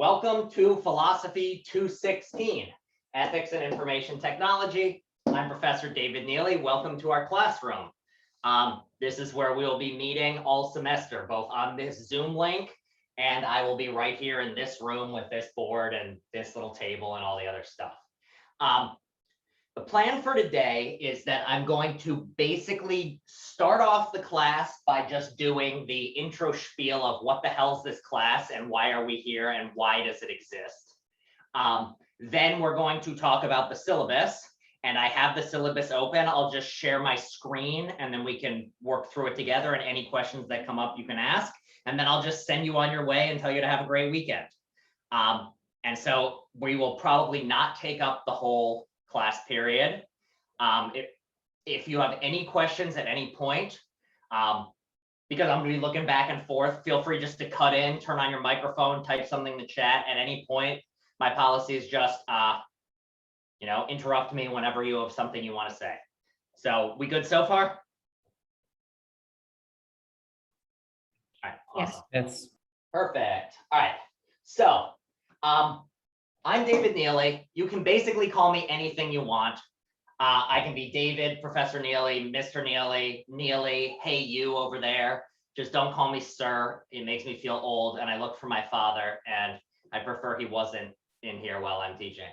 Welcome to Philosophy 216, Ethics and Information Technology. I'm Professor David Neely. Welcome to our classroom. This is where we will be meeting all semester, both on this Zoom link, and I will be right here in this room with this board and this little table and all the other stuff. The plan for today is that I'm going to basically start off the class by just doing the intro spiel of what the hell's this class and why are we here and why does it exist. Then we're going to talk about the syllabus, and I have the syllabus open. I'll just share my screen and then we can work through it together, and any questions that come up you can ask, and then I'll just send you on your way and tell you to have a great weekend. And so we will probably not take up the whole class period. If you have any questions at any point, because I'm going to be looking back and forth, feel free just to cut in, turn on your microphone, type something in the chat at any point. My policy is just, interrupt me whenever you have something you want to say. So we good so far? All right. Awesome. Yes. Perfect. All right. So, I'm David Neely. You can basically call me anything you want. I can be David, Professor Neely, Mr. Neely, Neely, hey, you over there. Just don't call me sir. It makes me feel old, and I look for my father, and I prefer he wasn't in here while I'm teaching.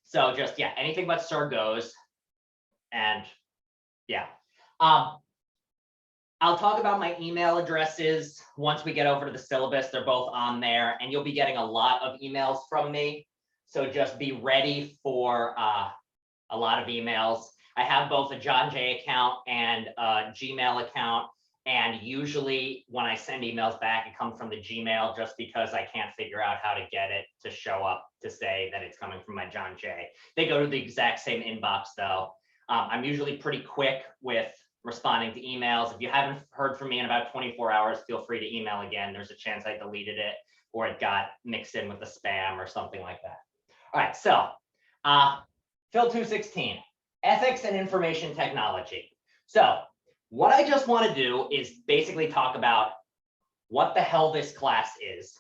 So just, yeah, anything but sir goes. And yeah. I'll talk about my email addresses once we get over to the syllabus. They're both on there, and you'll be getting a lot of emails from me. So just be ready for a lot of emails. I have both a John Jay account and a Gmail account. And usually when I send emails back, it comes from the Gmail just because I can't figure out how to get it to show up to say that it's coming from my John Jay. They go to the exact same inbox though. I'm usually pretty quick with responding to emails. If you haven't heard from me in about 24 hours, feel free to email again. There's a chance I deleted it or it got mixed in with the spam or something like that. All right, so Phil 216, Ethics and Information Technology. So what I just want to do is basically talk about what the hell this class is.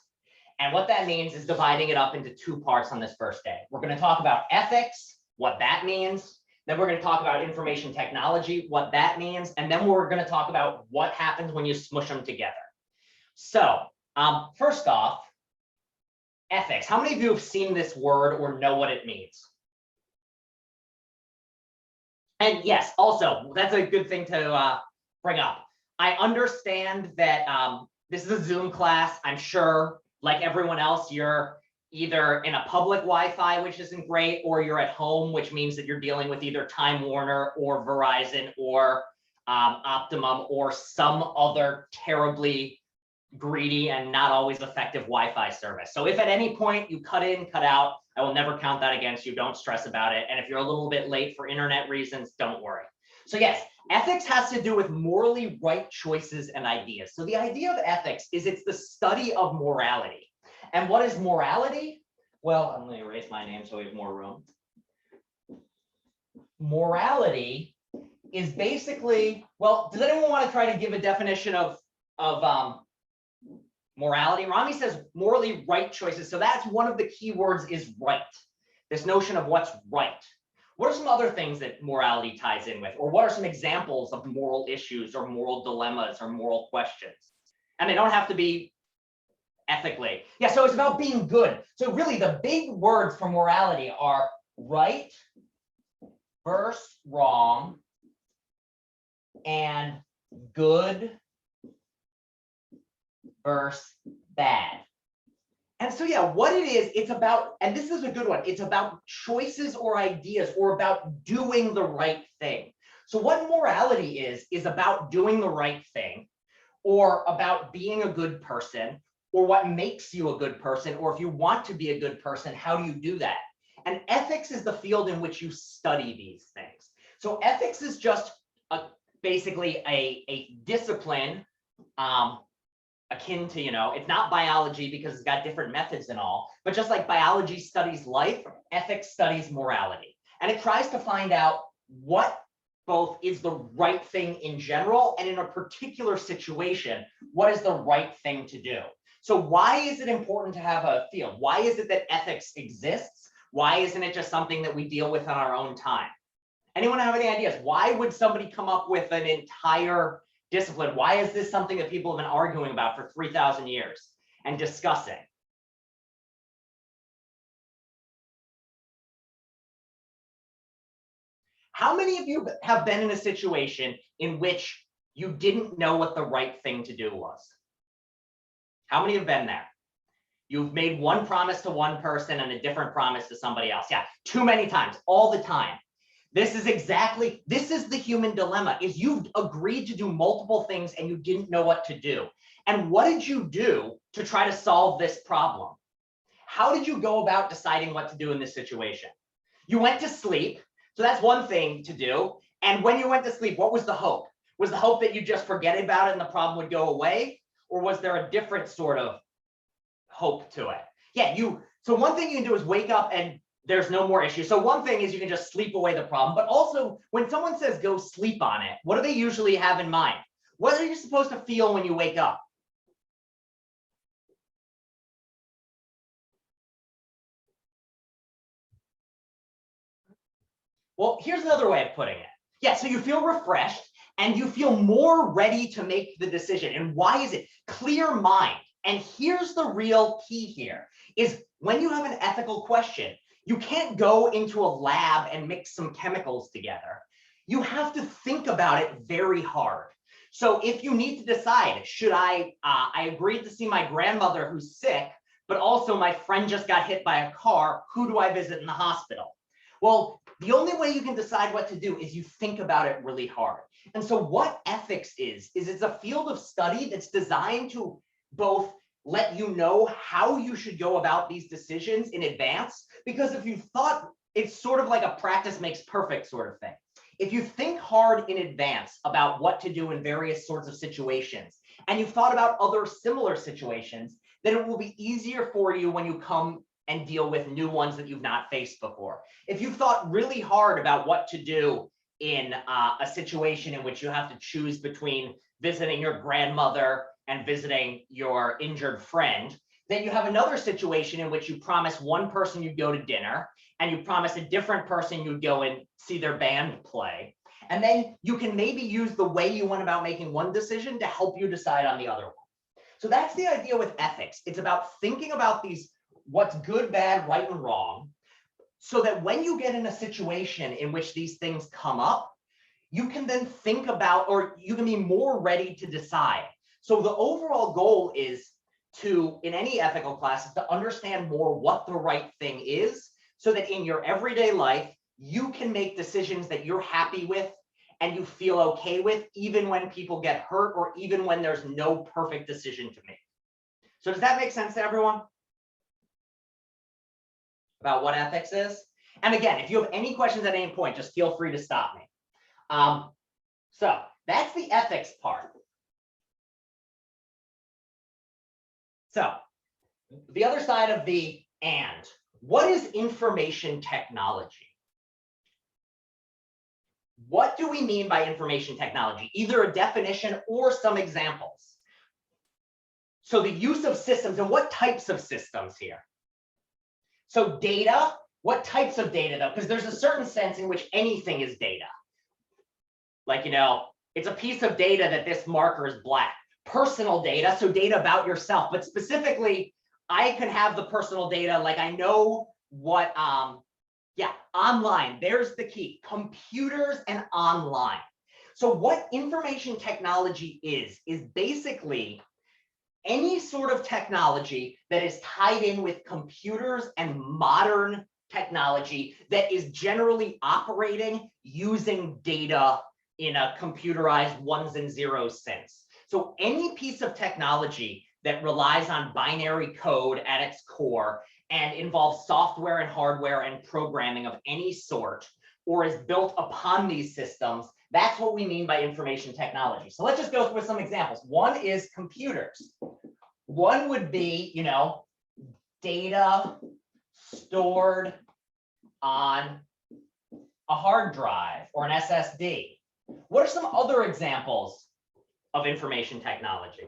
And what that means is dividing it up into two parts on this first day. We're going to talk about ethics, what that means. Then we're going to talk about information technology, what that means. And then we're going to talk about what happens when you smush them together. So first off, ethics. How many of you have seen this word or know what it means? And yes, also, that's a good thing to bring up. I understand that this is a Zoom class. I'm sure, like everyone else, you're either in a public Wi-Fi, which isn't great, or you're at home, which means that you're dealing with either Time Warner or Verizon or Optimum or some other terribly greedy and not always effective Wi-Fi service. So if at any point you cut in, cut out, I will never count that against you. Don't stress about it. And if you're a little bit late for internet reasons, don't worry. So yes, ethics has to do with morally right choices and ideas. So the idea of ethics is it's the study of morality. And what is morality? Well, I'm going to erase my name so we have more room. Morality is basically, well, does anyone want to try to give a definition of morality? Rami says morally right choices. So that's one of the key words is right. This notion of what's right. What are some other things that morality ties in with? Or what are some examples of moral issues or moral dilemmas or moral questions? And they don't have to be ethically. Yeah, so it's about being good. So really the big words for morality are right versus wrong and good versus bad. And so, yeah, what it is, it's about, and this is a good one, it's about choices or ideas or about doing the right thing. So what morality is about doing the right thing or about being a good person or what makes you a good person, or if you want to be a good person, how do you do that? And ethics is the field in which you study these things. So ethics is just basically a discipline akin to, it's not biology because it's got different methods and all, but just like biology studies life, ethics studies morality. And it tries to find out what both is the right thing in general and in a particular situation, what is the right thing to do. So why is it important to have a field? Why is it that ethics exists? Why isn't it just something that we deal with in our own time? Anyone have any ideas? Why would somebody come up with an entire discipline? Why is this something that people have been arguing about for 3,000 years and discussing? How many of you have been in a situation in which you didn't know what the right thing to do was? How many have been there? You've made one promise to one person and a different promise to somebody else. Yeah, too many times, all the time. This is the human dilemma, is you've agreed to do multiple things and you didn't know what to do. And what did you do to try to solve this problem? How did you go about deciding what to do in this situation? You went to sleep, so that's one thing to do. And when you went to sleep, what was the hope? Was the hope that you just forget about it and the problem would go away? Or was there a different sort of hope to it? Yeah, so one thing you can do is wake up and there's no more issue. So one thing is you can just sleep away the problem, but also when someone says go sleep on it, what do they usually have in mind? What are you supposed to feel when you wake up? Well, here's another way of putting it. Yeah, so you feel refreshed and you feel more ready to make the decision. And why is it? Clear mind. And here's the real key here, is when you have an ethical question, you can't go into a lab and mix some chemicals together. You have to think about it very hard. So if you need to decide, should I agreed to see my grandmother who's sick, but also my friend just got hit by a car, who do I visit in the hospital? Well, the only way you can decide what to do is you think about it really hard. And so what ethics is it's a field of study that's designed to both let you know how you should go about these decisions in advance, because if you thought, it's sort of like a practice makes perfect sort of thing. If you think hard in advance about what to do in various sorts of situations, and you've thought about other similar situations, then it will be easier for you when you come and deal with new ones that you've not faced before. If you've thought really hard about what to do in a situation in which you have to choose between visiting your grandmother and visiting your injured friend, then you have another situation in which you promise one person you'd go to dinner and you promise a different person you'd go and see their band play. And then you can maybe use the way you went about making one decision to help you decide on the other one. So that's the idea with ethics. It's about thinking about these, what's good, bad, right, and wrong, so that when you get in a situation in which these things come up, you can then think about, or you can be more ready to decide. So the overall goal is to, in any ethical class, to understand more what the right thing is, so that in your everyday life, you can make decisions that you're happy with and you feel okay with, even when people get hurt or even when there's no perfect decision to make. So does that make sense to everyone? About what ethics is? And again, if you have any questions at any point, just feel free to stop me. So that's the ethics part. So the other side of the and, what is information technology? What do we mean by information technology? Either a definition or some examples. So the use of systems, and what types of systems here? So data, what types of data though? Because there's a certain sense in which anything is data. Like, it's a piece of data that this marker is black. Personal data, so data about yourself, but specifically, I can have the personal data, like I know what, online, there's the key, computers and online. So what information technology is basically any sort of technology that is tied in with computers and modern technology that is generally operating using data in a computerized ones and zeros sense. So any piece of technology that relies on binary code at its core and involves software and hardware and programming of any sort, or is built upon these systems, that's what we mean by information technology. So let's just go through some examples. One is computers. One would be, data stored on a hard drive or an SSD. What are some other examples of information technology?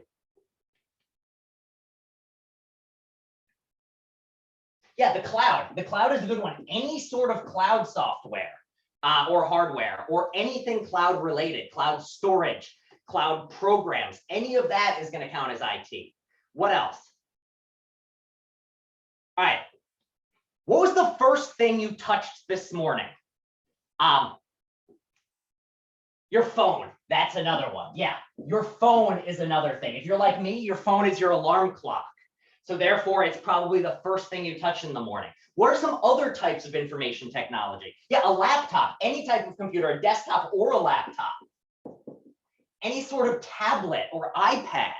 Yeah, the cloud. The cloud is a good one. Any sort of cloud software or hardware or anything cloud related, cloud storage, cloud programs, any of that is going to count as IT. What else? All right. What was the first thing you touched this morning? Your phone. That's another one. Yeah, your phone is another thing. If you're like me, your phone is your alarm clock. So therefore, it's probably the first thing you touch in the morning. What are some other types of information technology? Yeah, a laptop, any type of computer, a desktop or a laptop. Any sort of tablet or iPad.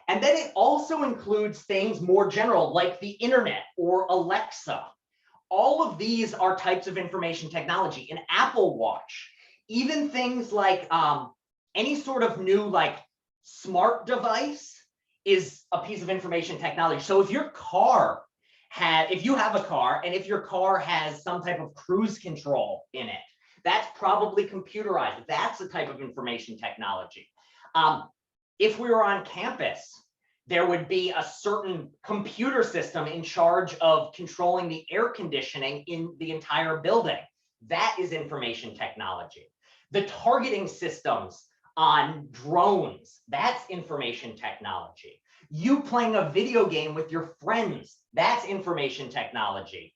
And then it also includes things more general like the internet or Alexa. All of these are types of information technology. An Apple Watch, even things like any sort of new like smart device is a piece of information technology. So if your car if you have a car and if your car has some type of cruise control in it, that's probably computerized. That's a type of information technology. If we were on campus, there would be a certain computer system in charge of controlling the air conditioning in the entire building. That is information technology. The targeting systems on drones, that's information technology. You playing a video game with your friends, that's information technology.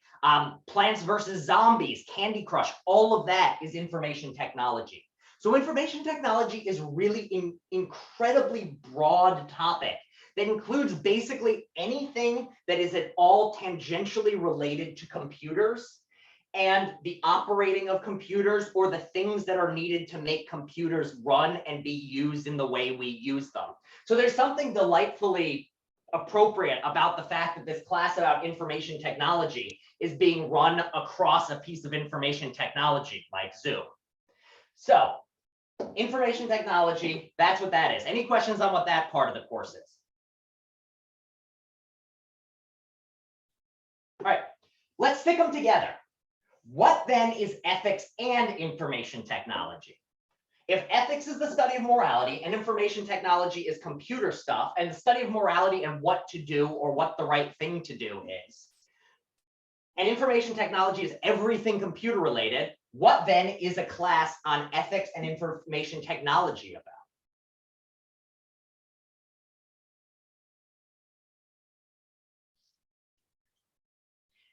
Plants vs. Zombies, Candy Crush, all of that is information technology. So information technology is really an incredibly broad topic that includes basically anything that is at all tangentially related to computers and the operating of computers or the things that are needed to make computers run and be used in the way we use them. So there's something delightfully appropriate about the fact that this class about information technology is being run across a piece of information technology like Zoom. So information technology, that's what that is. Any questions on what that part of the course is? All right, let's stick them together. What then is ethics and information technology? If ethics is the study of morality and information technology is computer stuff and the study of morality and what to do or what the right thing to do is, and information technology is everything computer related, what then is a class on ethics and information technology about?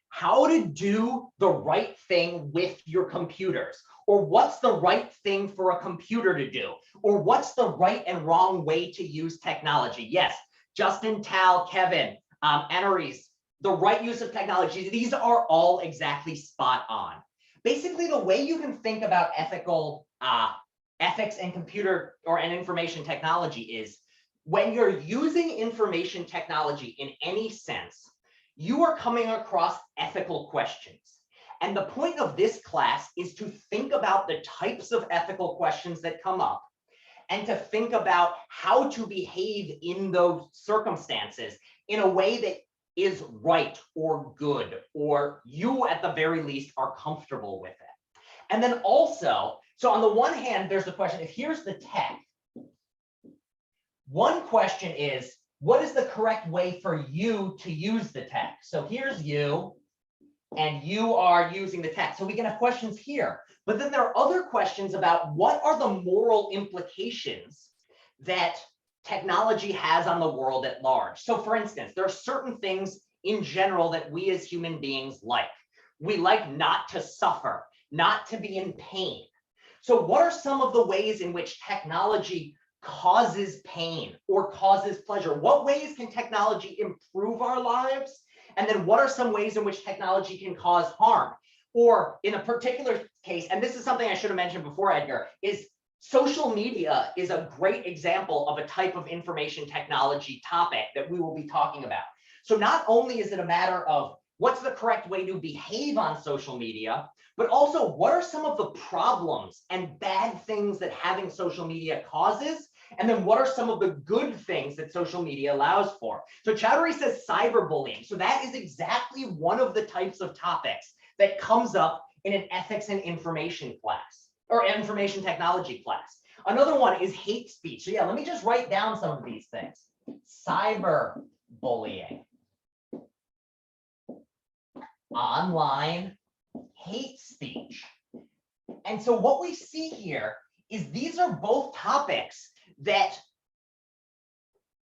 How to do the right thing with your computers, or what's the right thing for a computer to do, or what's the right and wrong way to use technology. Yes, Justin, Tal, Kevin, Annalise, the right use of technology, these are all exactly spot on. Basically, the way you can think about ethics and computer and information technology is when you're using information technology in any sense, you are coming across ethical questions. And the point of this class is to think about the types of ethical questions that come up and to think about how to behave in those circumstances in a way that is right or good, or you at the very least are comfortable with it. And then also, so on the one hand, there's the question, if here's the tech, one question is, what is the correct way for you to use the tech? So here's you, and you are using the tech. So we can have questions here, but then there are other questions about what are the moral implications that technology has on the world at large. So for instance, there are certain things in general that we as human beings like. We like not to suffer, not to be in pain. So what are some of the ways in which technology causes pain or causes pleasure? What ways can technology improve our lives? And then what are some ways in which technology can cause harm? Or in a particular case, and this is something I should have mentioned before, Edgar, is social media is a great example of a type of information technology topic that we will be talking about. So not only is it a matter of what's the correct way to behave on social media, but also what are some of the problems and bad things that having social media causes? And then what are some of the good things that social media allows for? So Chowdhury says cyberbullying. So that is exactly one of the types of topics that comes up in an ethics and information class or information technology class. Another one is hate speech. So yeah, let me just write down some of these things. Cyberbullying. online hate speech. And so what we see here is these are both topics that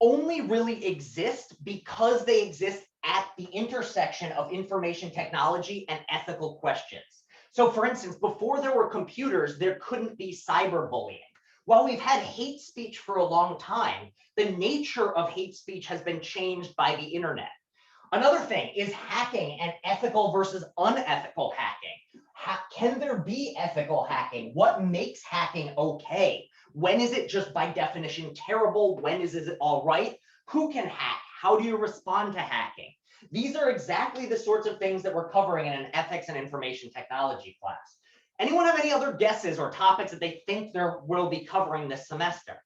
only really exist because they exist at the intersection of information technology and ethical questions. So for instance, before there were computers, there couldn't be cyberbullying. While we've had hate speech for a long time, the nature of hate speech has been changed by the internet. Another thing is hacking and ethical versus unethical hacking. Can there be ethical hacking? What makes hacking okay? When is it just by definition terrible? When is it all right? Who can hack? How do you respond to hacking? These are exactly the sorts of things that we're covering in an ethics and information technology class. Anyone have any other guesses or topics that they think there will be covering this semester?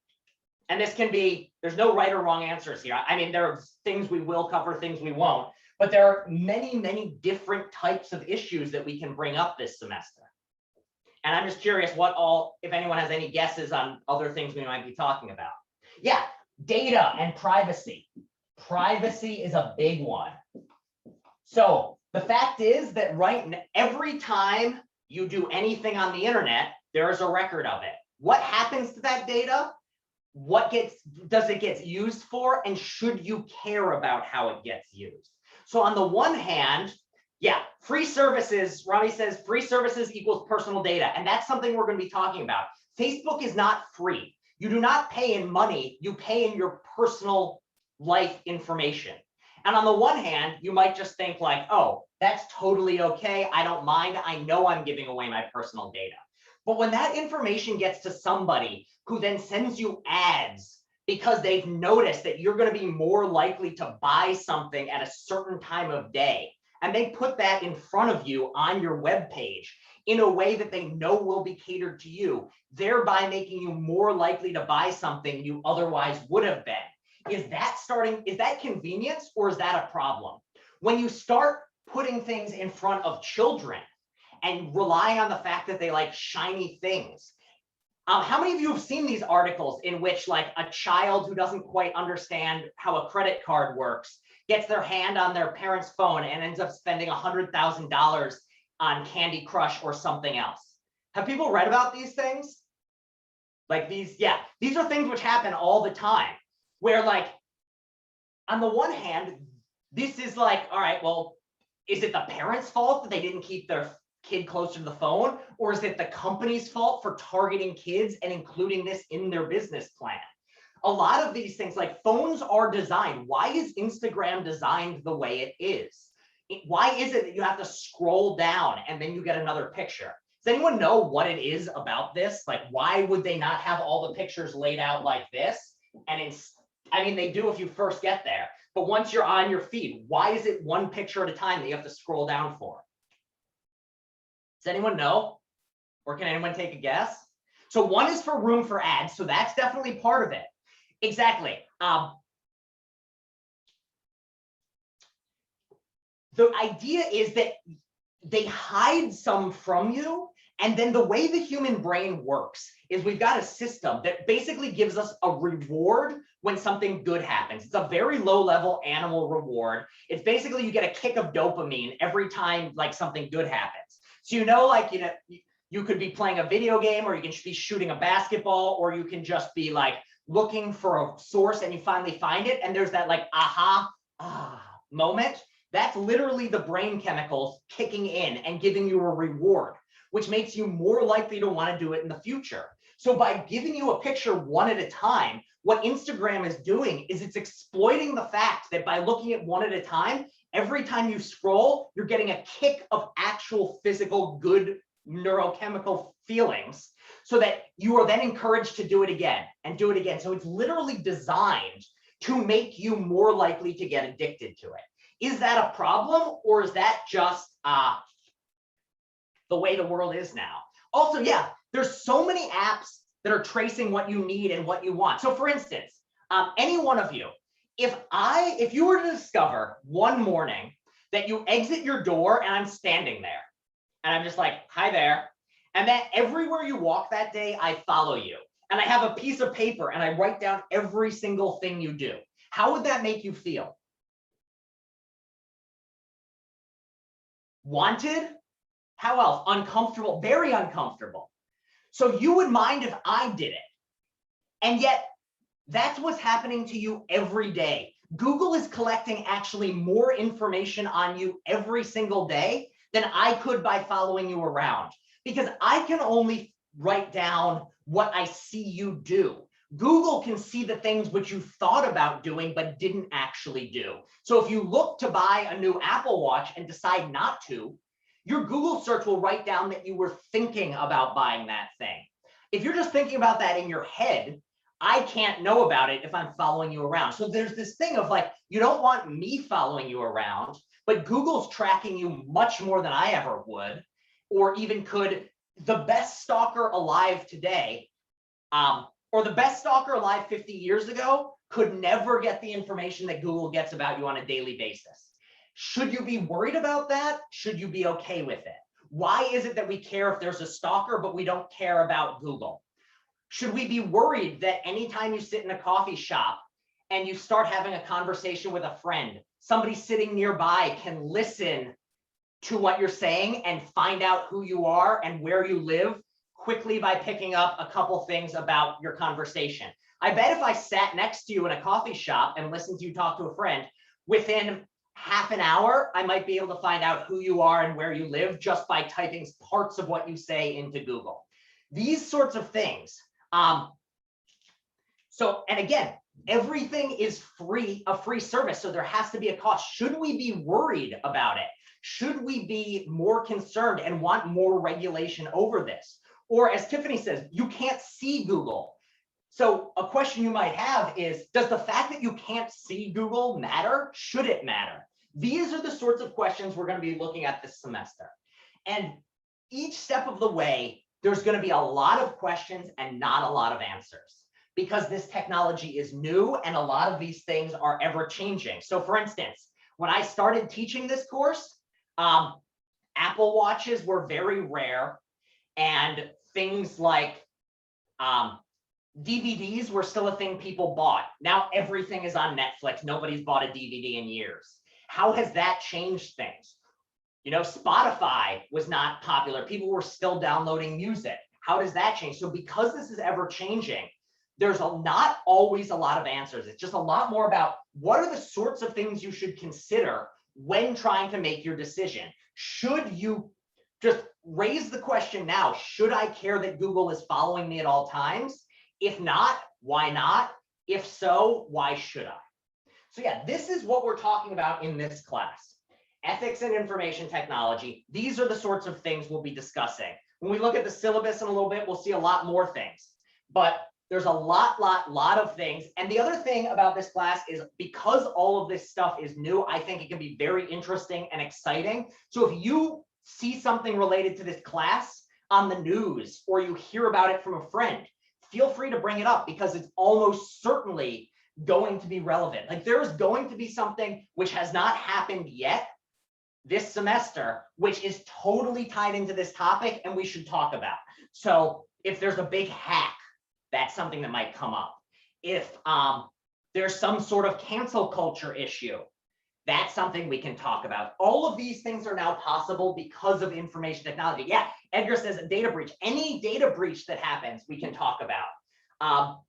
And this can be, there's no right or wrong answers here. I mean, there are things we will cover, things we won't, but there are many, many different types of issues that we can bring up this semester. And I'm just curious what all, if anyone has any guesses on other things we might be talking about. Yeah, data and privacy. Privacy is a big one. So the fact is that every time you do anything on the internet, there is a record of it. What happens to that data? What does it get used for? And should you care about how it gets used? So on the one hand, yeah, free services, Rami says free services equals personal data. And that's something we're going to be talking about. Facebook is not free. You do not pay in money, you pay in your personal life information. And on the one hand, you might just think like, oh, that's totally okay. I don't mind. I know I'm giving away my personal data. But when that information gets to somebody who then sends you ads because they've noticed that you're going to be more likely to buy something at a certain time of day, and they put that in front of you on your web page in a way that they know will be catered to you, thereby making you more likely to buy something you otherwise would have been. Is that convenience or is that a problem? When you start putting things in front of children and relying on the fact that they like shiny things, how many of you have seen these articles in which like a child who doesn't quite understand how a credit card works gets their hand on their parent's phone and ends up spending $100,000 on Candy Crush or something else? Have people read about these things? Like these, yeah, these are things which happen all the time, where like, on the one hand, this is like, all right, well, is it the parents' fault that they didn't keep their kid closer to the phone? Or is it the company's fault for targeting kids and including this in their business plan? A lot of these things, like phones are designed. Why is Instagram designed the way it is? Why is it that you have to scroll down and then you get another picture? Does anyone know what it is about this? Like, why would they not have all the pictures laid out like this? And I mean, they do if you first get there, but once you're on your feed, why is it one picture at a time that you have to scroll down for? Does anyone know? Or can anyone take a guess? So one is for room for ads. So that's definitely part of it. Exactly. The idea is that they hide some from you. And then the way the human brain works is we've got a system that basically gives us a reward when something good happens. It's a very low level animal reward. It's basically you get a kick of dopamine every time like something good happens. So like, you could be playing a video game, or you can be shooting a basketball, or you can just be like looking for a source and you finally find it. And there's that like moment. That's literally the brain chemicals kicking in and giving you a reward, which makes you more likely to want to do it in the future. So by giving you a picture one at a time, what Instagram is doing is it's exploiting the fact that by looking at one at a time, every time you scroll, you're getting a kick of actual physical good neurochemical feelings, so that you are then encouraged to do it again and do it again. So it's literally designed to make you more likely to get addicted to it. Is that a problem, or is that just the way the world is now? Also, yeah, there's so many apps that are tracing what you need and what you want. So for instance, any one of you, if you were to discover one morning that you exit your door and I'm standing there and I'm just like, hi there, and that everywhere you walk that day, I follow you, and I have a piece of paper and I write down every single thing you do, how would that make you feel? Wanted? How else? Uncomfortable, very uncomfortable. So you would mind if I did it. And yet that's what's happening to you every day. Google is collecting actually more information on you every single day than I could by following you around, because I can only write down what I see you do. Google can see the things which you thought about doing but didn't actually do. So if you look to buy a new Apple Watch and decide not to, your Google search will write down that you were thinking about buying that thing. If you're just thinking about that in your head, I can't know about it if I'm following you around. So there's this thing of like, you don't want me following you around, but Google's tracking you much more than I ever would, or even could. The best stalker alive today, or the best stalker alive 50 years ago, could never get the information that Google gets about you on a daily basis. Should you be worried about that? Should you be okay with it? Why is it that we care if there's a stalker, but we don't care about Google? Should we be worried that anytime you sit in a coffee shop and you start having a conversation with a friend, somebody sitting nearby can listen to what you're saying and find out who you are and where you live quickly by picking up a couple things about your conversation? I bet if I sat next to you in a coffee shop and listened to you talk to a friend, within half an hour, I might be able to find out who you are and where you live just by typing parts of what you say into Google. These sorts of things. So, and again, everything is free, a free service, so there has to be a cost. Should we be worried about it? Should we be more concerned and want more regulation over this? Or as Tiffany says, you can't see Google. So a question you might have is, does the fact that you can't see Google matter? Should it matter? These are the sorts of questions we're going to be looking at this semester. And each step of the way, there's going to be a lot of questions and not a lot of answers, because this technology is new and a lot of these things are ever changing. So for instance, when I started teaching this course, Apple Watches were very rare, and things like DVDs were still a thing people bought. Now everything is on Netflix. Nobody's bought a DVD in years. How has that changed things? You know, Spotify was not popular. People were still downloading music. How does that change? So because this is ever changing, there's not always a lot of answers. It's just a lot more about what are the sorts of things you should consider when trying to make your decision. Should you just raise the question now, should I care that Google is following me at all times? If not, why not? If so, why should I? So yeah, this is what we're talking about in this class. Ethics and information technology. These are the sorts of things we'll be discussing. When we look at the syllabus in a little bit, we'll see a lot more things. But there's a lot of things. And the other thing about this class is because all of this stuff is new, I think it can be very interesting and exciting. So if you see something related to this class on the news, or you hear about it from a friend, feel free to bring it up, because it's almost certainly going to be relevant. Like there's going to be something which has not happened yet this semester, which is totally tied into this topic and we should talk about. So if there's a big hack, that's something that might come up. If there's some sort of cancel culture issue, that's something we can talk about. All of these things are now possible because of information technology. Yeah, Edgar says a data breach. Any data breach that happens, we can talk about.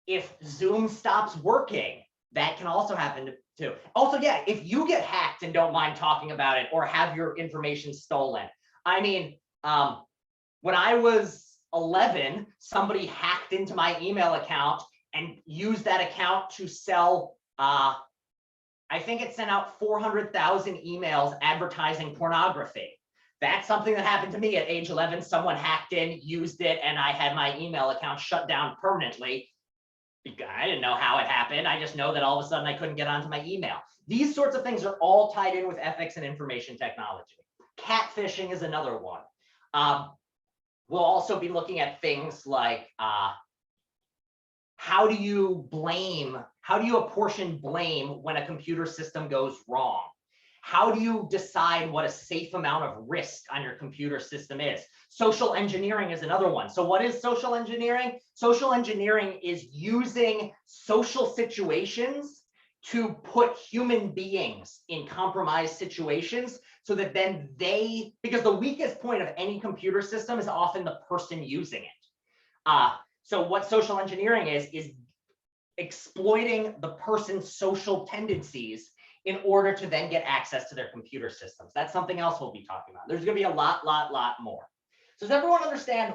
If Zoom stops working, that can also happen too. Also, yeah, if you get hacked and don't mind talking about it, or have your information stolen. I mean, when I was 11, somebody hacked into my email account and used that account to sell, I think it sent out 400,000 emails advertising pornography. That's something that happened to me at age 11. Someone hacked in, used it, and I had my email account shut down permanently. I didn't know how it happened. I just know that all of a sudden I couldn't get onto my email. These sorts of things are all tied in with ethics and information technology. Catfishing is another one. We'll also be looking at things like how do you apportion blame when a computer system goes wrong? How do you decide what a safe amount of risk on your computer system is? Social engineering is another one. So what is social engineering? Social engineering is using social situations to put human beings in compromised situations so that then because the weakest point of any computer system is often the person using it. So what social engineering is exploiting the person's social tendencies in order to then get access to their computer systems. That's something else we'll be talking about. There's gonna be a lot more. So does everyone understand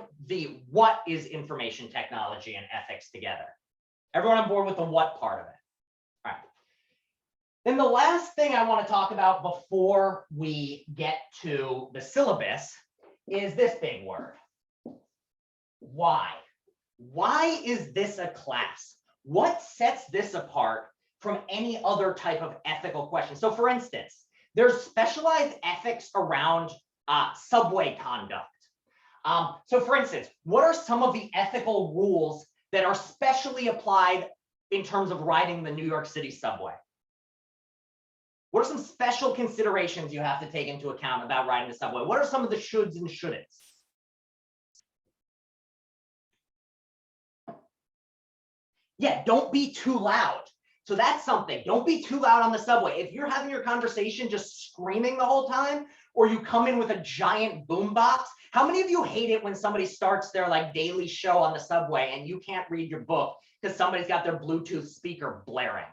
what is information technology and ethics together? Everyone on board with the what part of it? All right. Then the last thing I want to talk about before we get to the syllabus is this big word. Why? Why is this a class? What sets this apart from any other type of ethical question? So for instance, there's specialized ethics around subway conduct. So for instance, what are some of the ethical rules that are specially applied in terms of riding the New York City subway? What are some special considerations you have to take into account about riding the subway? What are some of the shoulds and shouldn'ts? Yeah, don't be too loud. So that's something. Don't be too loud on the subway. If you're having your conversation just screaming the whole time, or you come in with a giant boombox, how many of you hate it when somebody starts their like daily show on the subway and you can't read your book because somebody's got their Bluetooth speaker blaring?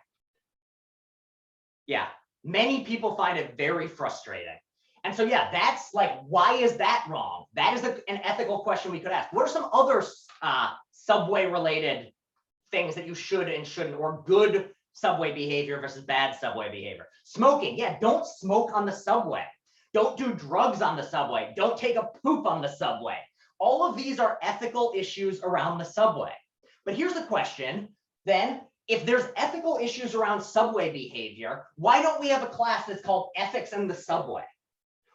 Yeah, many people find it very frustrating. And so, yeah, that's like, why is that wrong? That is an ethical question we could ask. What are some other subway related things that you should and shouldn't, or good subway behavior versus bad subway behavior? Smoking, yeah, don't smoke on the subway. Don't do drugs on the subway. Don't take a poop on the subway. All of these are ethical issues around the subway. But here's the question, then, if there's ethical issues around subway behavior, why don't we have a class that's called Ethics in the Subway?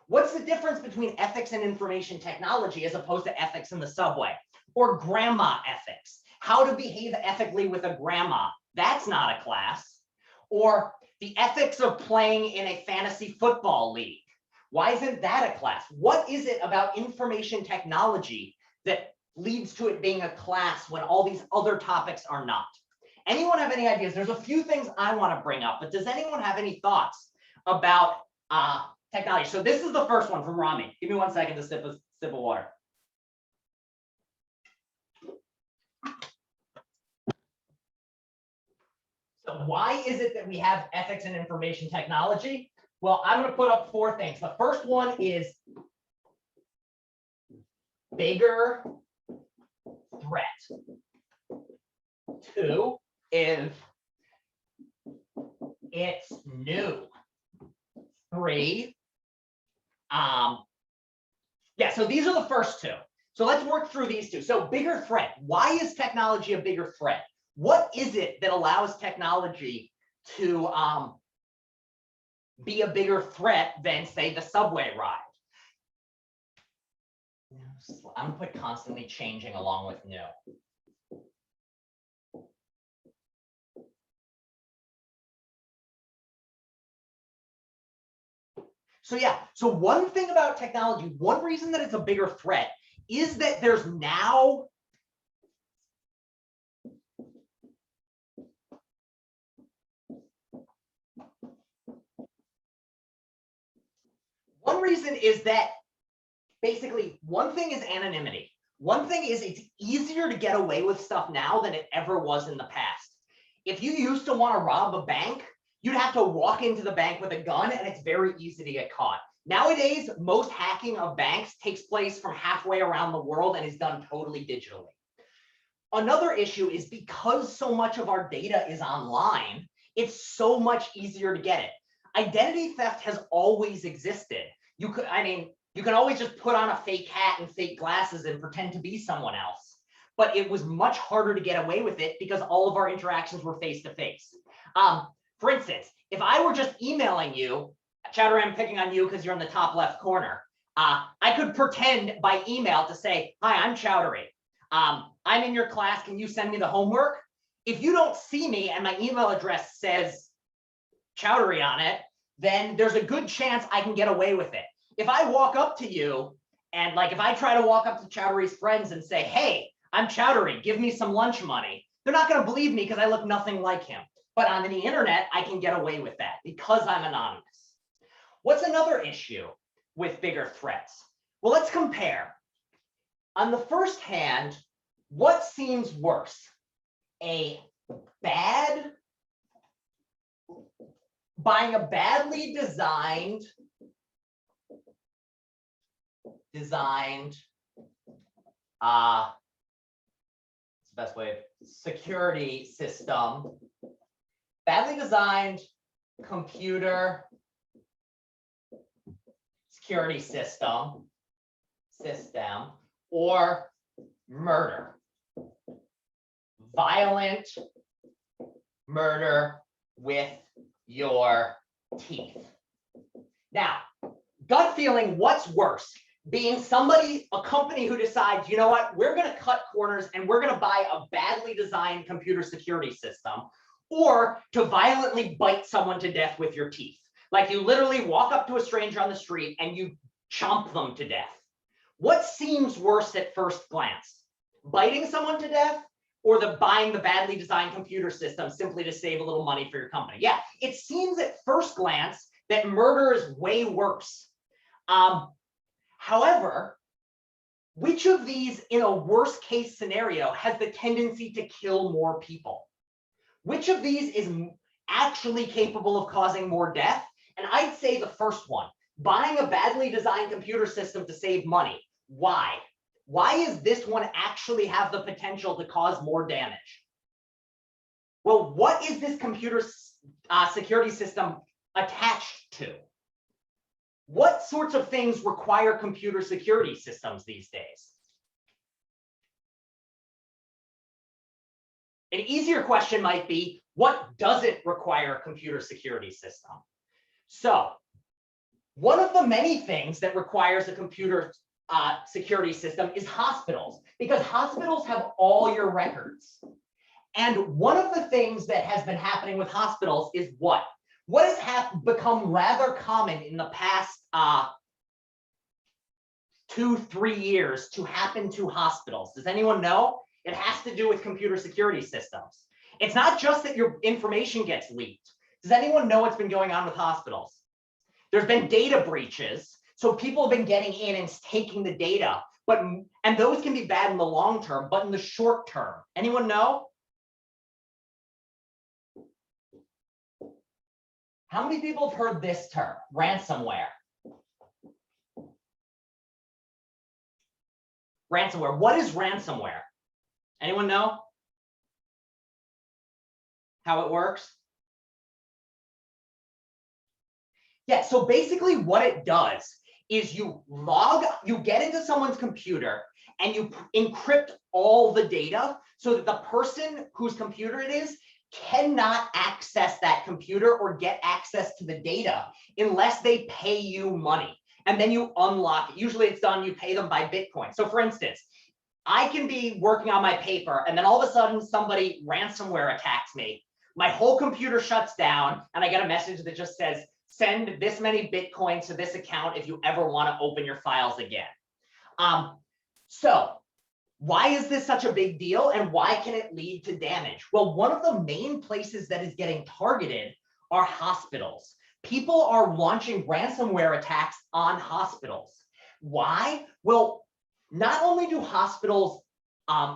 What's the difference between ethics and information technology as opposed to ethics in the subway? Or grandma ethics? How to behave ethically with a grandma? That's not a class. Or the ethics of playing in a fantasy football league? Why isn't that a class? What is it about information technology that leads to it being a class when all these other topics are not? Anyone have any ideas? There's a few things I want to bring up, but does anyone have any thoughts about technology? So this is the first one from Rami. Give me 1 second to sip of water. So why is it that we have ethics and information technology? Well, I'm going to put up 4 things. The first one is bigger threat. 2 is it's new. 3, yeah, so these are the first 2. So let's work through these 2. So bigger threat. Why is technology a bigger threat? What is it that allows technology to be a bigger threat than, say, the subway ride? I'm gonna put constantly changing along with new. So yeah, so one thing about technology, one reason that it's a bigger threat is that there's now one reason is that basically one thing is anonymity. One thing is it's easier to get away with stuff now than it ever was in the past. If you used to want to rob a bank, you'd have to walk into the bank with a gun and it's very easy to get caught. Nowadays, most hacking of banks takes place from halfway around the world and is done totally digitally. Another issue is because so much of our data is online, it's so much easier to get it. Identity theft has always existed. You can always just put on a fake hat and fake glasses and pretend to be someone else. But it was much harder to get away with it because all of our interactions were face to face. For instance, if I were just emailing you, Chowdhury, I'm picking on you because you're in the top left corner. I could pretend by email to say, hi, I'm Chowdhury. I'm in your class. Can you send me the homework? If you don't see me and my email address says Chowdhury on it, then there's a good chance I can get away with it. If I walk up to you and if I try to walk up to Chowdhury's friends and say, hey, I'm Chowdhury, give me some lunch money, they're not going to believe me because I look nothing like him. But on the internet, I can get away with that because I'm anonymous. What's another issue with bigger threats? Well, let's compare. On the first hand, what seems worse? Buying a badly designed it's the best way, security system, badly designed computer security system, or murder, violent murder with your teeth. Now, gut feeling, what's worse? Being a company who decides, you know what, we're going to cut corners and we're going to buy a badly designed computer security system, or to violently bite someone to death with your teeth. Like you literally walk up to a stranger on the street and you chomp them to death. What seems worse at first glance? Biting someone to death, or buying the badly designed computer system simply to save a little money for your company? Yeah, it seems at first glance that murder is way worse. However, which of these in a worst case scenario has the tendency to kill more people? Which of these is actually capable of causing more death? And I'd say the first one, buying a badly designed computer system to save money. Why? Why does this one actually have the potential to cause more damage? Well, what is this computer security system attached to? What sorts of things require computer security systems these days? An easier question might be, what doesn't require a computer security system? So, one of the many things that requires a computer security system is hospitals, because hospitals have all your records. And one of the things that has been happening with hospitals is what? What has become rather common in the past 2-3 years to happen to hospitals? Does anyone know? It has to do with computer security systems. It's not just that your information gets leaked. Does anyone know what's been going on with hospitals? There's been data breaches. So people have been getting in and taking the data, and those can be bad in the long term, but in the short term, anyone know? How many people have heard this term, ransomware? Ransomware, what is ransomware? Anyone know how it works? Yeah, so basically what it does is you get into someone's computer and you encrypt all the data so that the person whose computer it is cannot access that computer or get access to the data unless they pay you money. And then you unlock it. Usually it's done, you pay them by Bitcoin. So for instance, I can be working on my paper and then all of a sudden somebody ransomware attacks me. My whole computer shuts down and I get a message that just says, send this many Bitcoins to this account if you ever want to open your files again. So why is this such a big deal and why can it lead to damage? Well, one of the main places that is getting targeted are hospitals. People are launching ransomware attacks on hospitals. Why? Well, not only do hospitals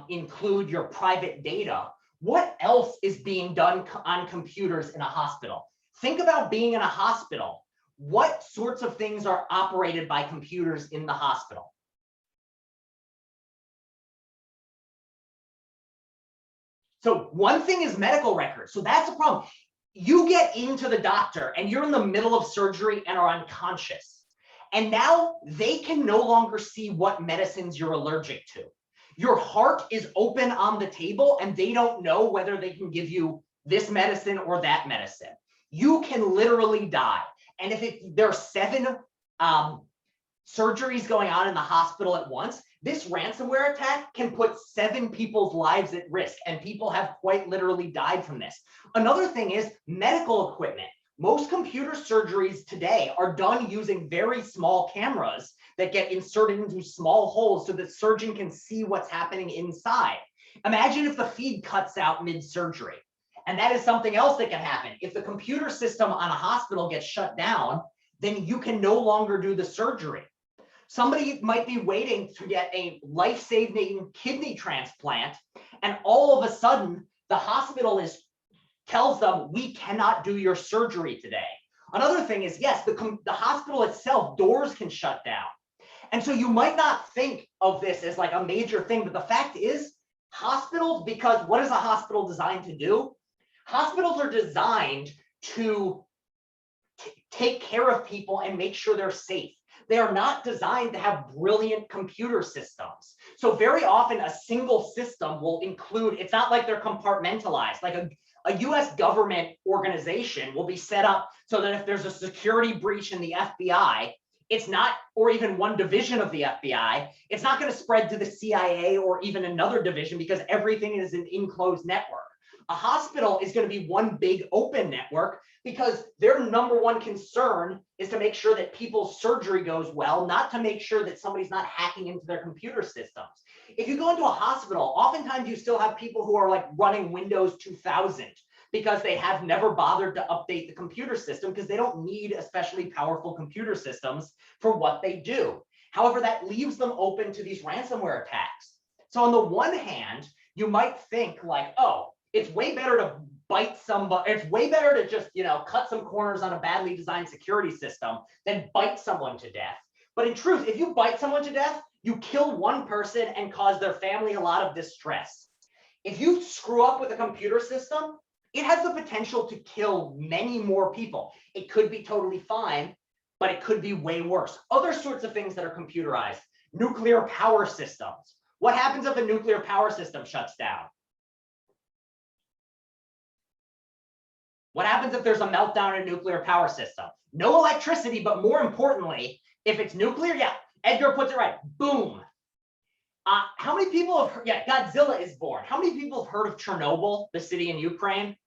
include your private data, what else is being done on computers in a hospital? Think about being in a hospital. What sorts of things are operated by computers in the hospital? So one thing is medical records. So that's a problem. You get into the doctor and you're in the middle of surgery and are unconscious. And now they can no longer see what medicines you're allergic to. Your heart is open on the table and they don't know whether they can give you this medicine or that medicine. You can literally die. And if there are 7 surgeries going on in the hospital at once, this ransomware attack can put 7 people's lives at risk, and people have quite literally died from this. Another thing is medical equipment. Most computer surgeries today are done using very small cameras that get inserted into small holes so the surgeon can see what's happening inside. Imagine if the feed cuts out mid-surgery. And that is something else that can happen. If the computer system on a hospital gets shut down, then you can no longer do the surgery. Somebody might be waiting to get a life-saving kidney transplant, and all of a sudden the hospital tells them, we cannot do your surgery today. Another thing is, yes, the hospital itself, doors can shut down. And so you might not think of this as like a major thing, but the fact is, hospitals, because what is a hospital designed to do? Hospitals are designed to take care of people and make sure they're safe. They are not designed to have brilliant computer systems. So very often a single system will include, it's not like they're compartmentalized, like a US government organization will be set up so that if there's a security breach in the FBI, it's not, or even one division of the FBI, it's not going to spread to the CIA or even another division because everything is an enclosed network. A hospital is going to be one big open network because their number one concern is to make sure that people's surgery goes well, not to make sure that somebody's not hacking into their computer systems. If you go into a hospital, oftentimes you still have people who are like running Windows 2000 because they have never bothered to update the computer system because they don't need especially powerful computer systems for what they do. However, that leaves them open to these ransomware attacks. So on the one hand, you might think like, oh, it's way better to bite somebody. It's way better to just, cut some corners on a badly designed security system than bite someone to death. But in truth, if you bite someone to death, you kill one person and cause their family a lot of distress. If you screw up with a computer system, it has the potential to kill many more people. It could be totally fine, but it could be way worse. Other sorts of things that are computerized, nuclear power systems. What happens if a nuclear power system shuts down? What happens if there's a meltdown in a nuclear power system? No electricity, but more importantly, if it's nuclear, yeah, Edgar puts it right, boom. How many people have heard, yeah, Godzilla is born. How many people have heard of Chernobyl, the city in Ukraine?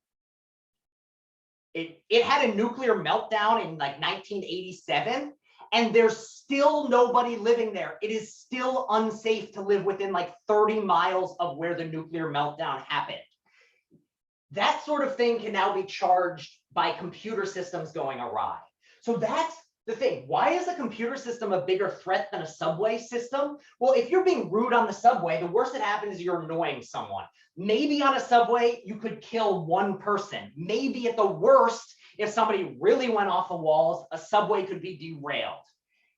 It had a nuclear meltdown in like 1987, and there's still nobody living there. It is still unsafe to live within like 30 miles of where the nuclear meltdown happened. That sort of thing can now be charged by computer systems going awry. So that's the thing. Why is a computer system a bigger threat than a subway system? Well, if you're being rude on the subway, the worst that happens is you're annoying someone. Maybe on a subway, you could kill one person. Maybe at the worst, if somebody really went off the walls, a subway could be derailed.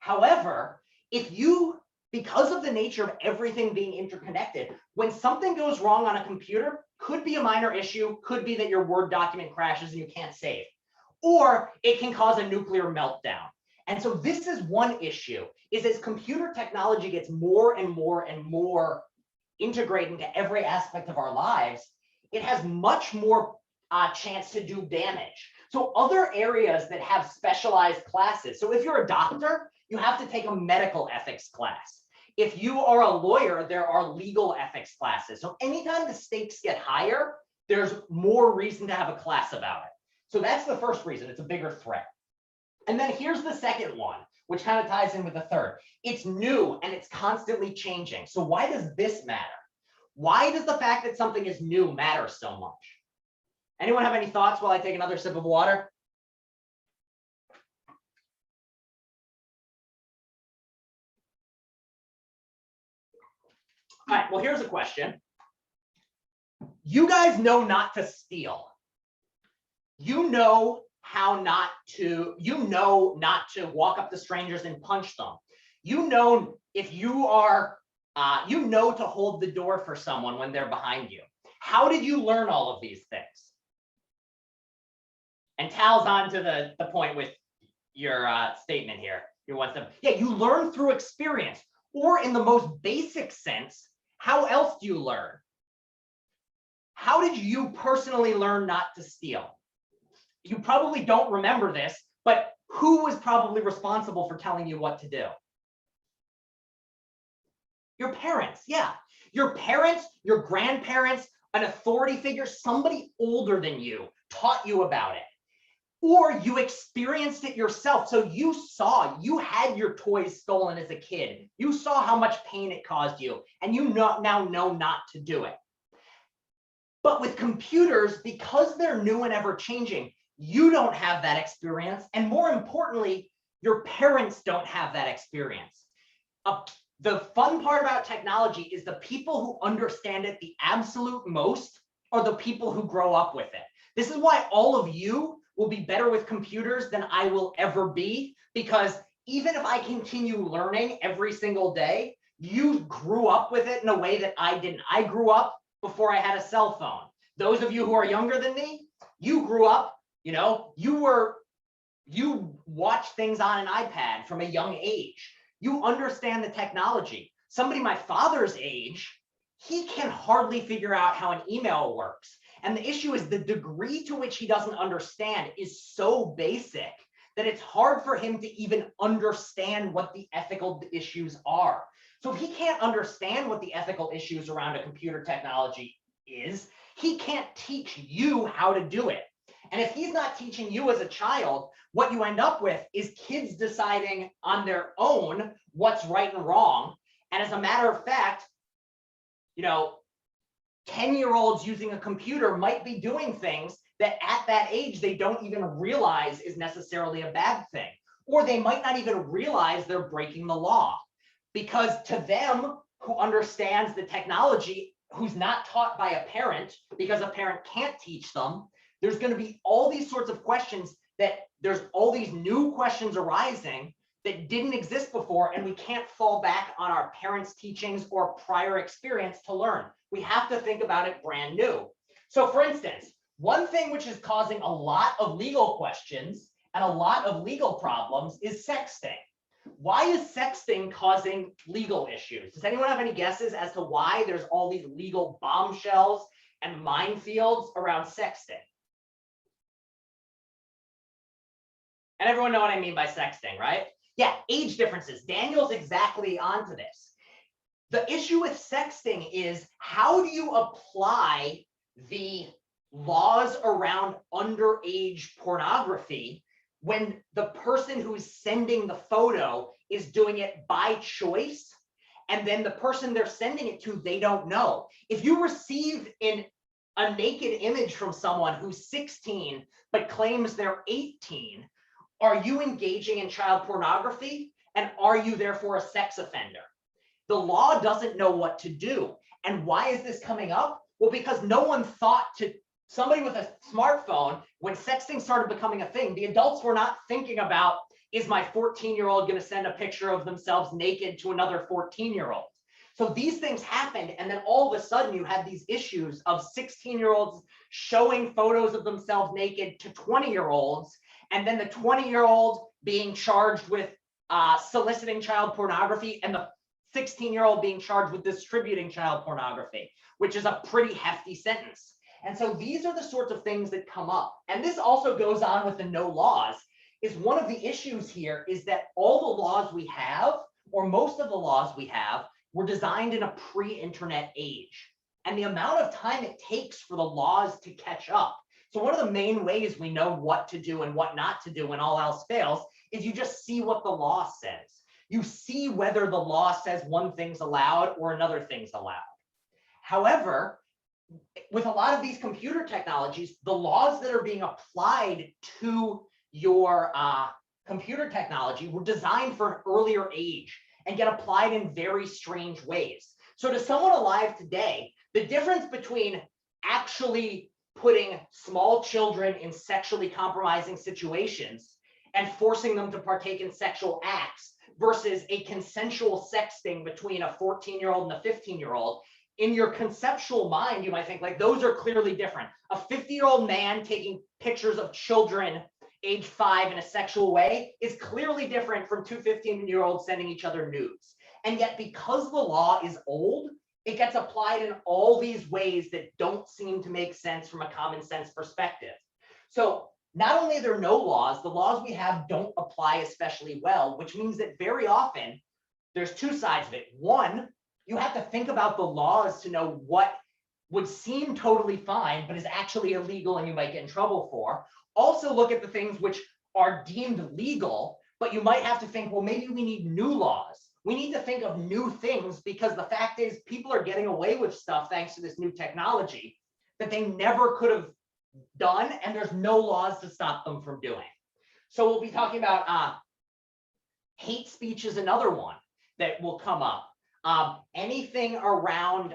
However, because of the nature of everything being interconnected, when something goes wrong on a computer, could be a minor issue, could be that your Word document crashes and you can't save, or it can cause a nuclear meltdown. And so this is one issue, is as computer technology gets more and more and more integrated into every aspect of our lives, it has much more chance to do damage. So other areas that have specialized classes, so if you're a doctor, you have to take a medical ethics class. If you are a lawyer, there are legal ethics classes. So anytime the stakes get higher, there's more reason to have a class about it. So that's the first reason, it's a bigger threat. And then here's the second one, which kind of ties in with the third. It's new and it's constantly changing. So why does this matter? Why does the fact that something is new matter so much? Anyone have any thoughts while I take another sip of water? All right, well, here's a question. You guys know not to steal. You know not to walk up to strangers and punch them. You know if you are, to hold the door for someone when they're behind you. How did you learn all of these things? And Tal's on to the point with your statement here. You learn through experience, or in the most basic sense, how else do you learn? How did you personally learn not to steal? You probably don't remember this, but who was probably responsible for telling you what to do? Your parents, yeah. Your parents, your grandparents, an authority figure, somebody older than you taught you about it. Or you experienced it yourself. So you had your toys stolen as a kid. You saw how much pain it caused you, and you now know not to do it. But with computers, because they're new and ever changing, you don't have that experience. And more importantly, your parents don't have that experience. The fun part about technology is the people who understand it the absolute most are the people who grow up with it. This is why all of you will be better with computers than I will ever be, because even if I continue learning every single day, you grew up with it in a way that I didn't. I grew up before I had a cell phone. Those of you who are younger than me, you grew up, you watched things on an iPad from a young age. You understand the technology. Somebody my father's age, he can hardly figure out how an email works. And the issue is the degree to which he doesn't understand is so basic that it's hard for him to even understand what the ethical issues are. So if he can't understand what the ethical issues around a computer technology is, he can't teach you how to do it. And if he's not teaching you as a child, what you end up with is kids deciding on their own what's right and wrong. And as a matter of fact, 10-year-olds using a computer might be doing things that at that age they don't even realize is necessarily a bad thing. Or they might not even realize they're breaking the law. Because to them, who understands the technology, who's not taught by a parent, because a parent can't teach them, there's going to be all these sorts of questions that there's all these new questions arising that didn't exist before, and we can't fall back on our parents' teachings or prior experience to learn. We have to think about it brand new. So for instance, one thing which is causing a lot of legal questions and a lot of legal problems is sexting. Why is sexting causing legal issues? Does anyone have any guesses as to why there's all these legal bombshells and minefields around sexting? And everyone know what I mean by sexting, right? Yeah, age differences. Daniel's exactly onto this. The issue with sexting is, how do you apply the laws around underage pornography when the person who's sending the photo is doing it by choice, and then the person they're sending it to, they don't know? If you receive a naked image from someone who's 16 but claims they're 18, are you engaging in child pornography? And are you therefore a sex offender? The law doesn't know what to do. And why is this coming up? Well, because no one thought to, somebody with a smartphone, when sexting started becoming a thing, the adults were not thinking about, is my 14-year-old going to send a picture of themselves naked to another 14-year-old? So these things happened, and then all of a sudden you had these issues of 16-year-olds showing photos of themselves naked to 20-year-olds, and then the 20-year-old being charged with soliciting child pornography, and the 16-year-old being charged with distributing child pornography, which is a pretty hefty sentence. And so these are the sorts of things that come up. And this also goes on with the no laws. Is one of the issues here is that all the laws we have, or most of the laws we have, were designed in a pre-internet age. And the amount of time it takes for the laws to catch up. So one of the main ways we know what to do and what not to do when all else fails is you just see what the law says. You see whether the law says one thing's allowed or another thing's allowed. However, with a lot of these computer technologies, the laws that are being applied to your computer technology were designed for an earlier age and get applied in very strange ways. So to someone alive today, the difference between actually putting small children in sexually compromising situations and forcing them to partake in sexual acts versus a consensual sexting between a 14-year-old and a 15-year-old, in your conceptual mind, you might think like those are clearly different. A 50-year-old man taking pictures of children age 5 in a sexual way is clearly different from two 15-year-olds sending each other nudes. And yet, because the law is old, it gets applied in all these ways that don't seem to make sense from a common sense perspective. So not only are there no laws, the laws we have don't apply especially well, which means that very often there's two sides of it. One, you have to think about the laws to know what would seem totally fine, but is actually illegal and you might get in trouble for. Also look at the things which are deemed legal, but you might have to think, well, maybe we need new laws. We need to think of new things, because the fact is people are getting away with stuff thanks to this new technology that they never could have done, and there's no laws to stop them from doing. So we'll be talking about hate speech is another one that will come up. Anything around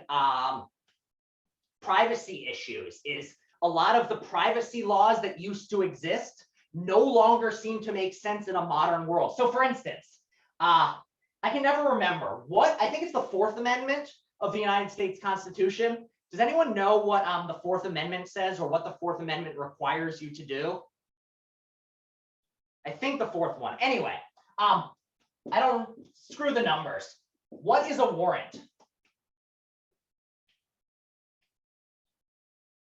privacy issues is a lot of the privacy laws that used to exist no longer seem to make sense in a modern world. So for instance, I can never remember I think it's the Fourth Amendment of the United States Constitution. Does anyone know what the Fourth Amendment says, or what the Fourth Amendment requires you to do? I think the fourth one. Anyway, I don't, screw the numbers. What is a warrant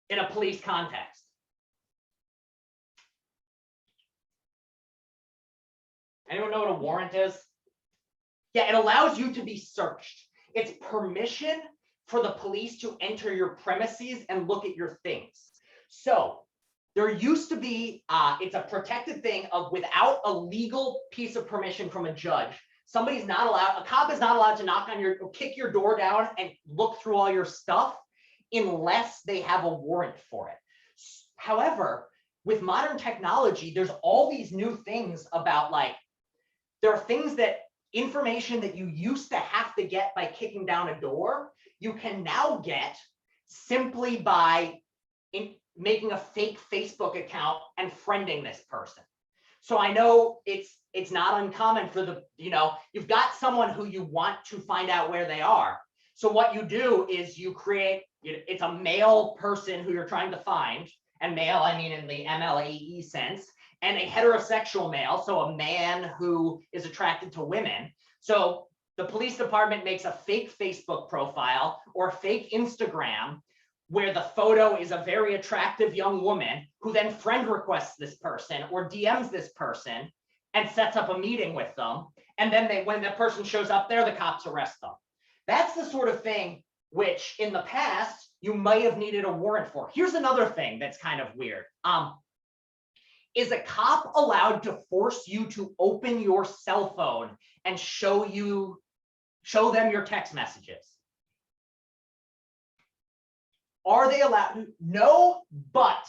in a police context? Anyone know what a warrant is? Yeah, it allows you to be searched. It's permission for the police to enter your premises and look at your things. So there used to be, it's a protected thing of without a legal piece of permission from a judge, a cop is not allowed to kick your door down and look through all your stuff unless they have a warrant for it. However, with modern technology, there's all these new things about, like, there are things that information that you used to have to get by kicking down a door, you can now get simply by making a fake Facebook account and friending this person. So I know it's not uncommon for you've got someone who you want to find out where they are. So what you do is you create, it's a male person who you're trying to find, and male, I mean in the MLAE sense, and a heterosexual male, so a man who is attracted to women. So the police department makes a fake Facebook profile or a fake Instagram where the photo is a very attractive young woman who then friend requests this person or DMs this person and sets up a meeting with them. And then when the person shows up there, the cops arrest them. That's the sort of thing which in the past you might have needed a warrant for. Here's another thing that's kind of weird. Is a cop allowed to force you to open your cell phone and show them your text messages? Are they allowed? No, but,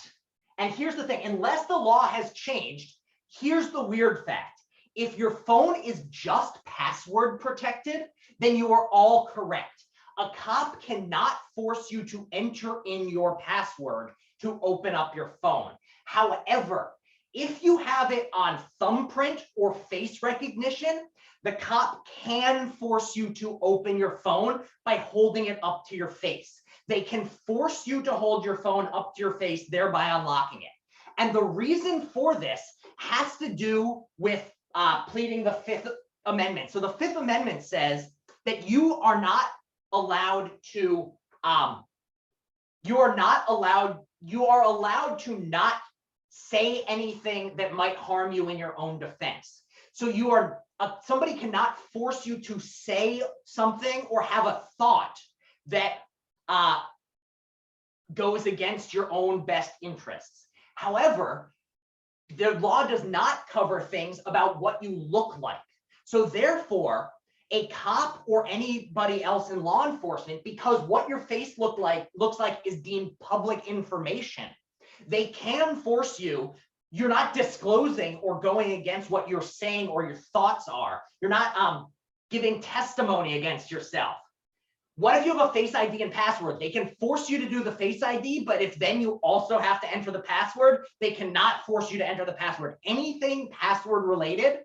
and here's the thing, unless the law has changed, here's the weird fact. If your phone is just password protected, then you are all correct. A cop cannot force you to enter in your password to open up your phone. However, if you have it on thumbprint or face recognition, the cop can force you to open your phone by holding it up to your face. They can force you to hold your phone up to your face, thereby unlocking it. And the reason for this has to do with pleading the Fifth Amendment. So the Fifth Amendment says that you are allowed to not say anything that might harm you in your own defense. So somebody cannot force you to say something or have a thought that goes against your own best interests. However, the law does not cover things about what you look like. So therefore, a cop or anybody else in law enforcement, because what your face looks like is deemed public information, they can force you. You're not disclosing or going against what you're saying or your thoughts are. You're not giving testimony against yourself. What if you have a Face ID and password? They can force you to do the Face ID, but if then you also have to enter the password, they cannot force you to enter the password. Anything password related,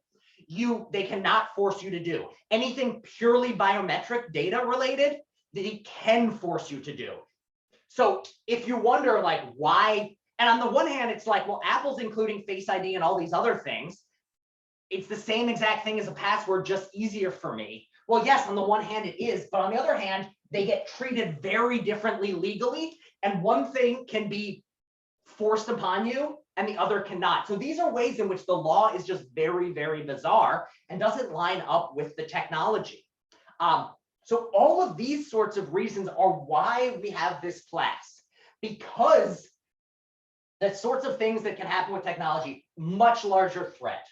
they cannot force you to do. Anything purely biometric data related, they can force you to do. So if you wonder like why, and on the one hand, it's like, well, Apple's including Face ID and all these other things. It's the same exact thing as a password, just easier for me. Well, yes, on the one hand it is, but on the other hand, they get treated very differently legally, and one thing can be forced upon you and the other cannot. So these are ways in which the law is just very, very bizarre and doesn't line up with the technology. So all of these sorts of reasons are why we have this class, because the sorts of things that can happen with technology, much larger threat.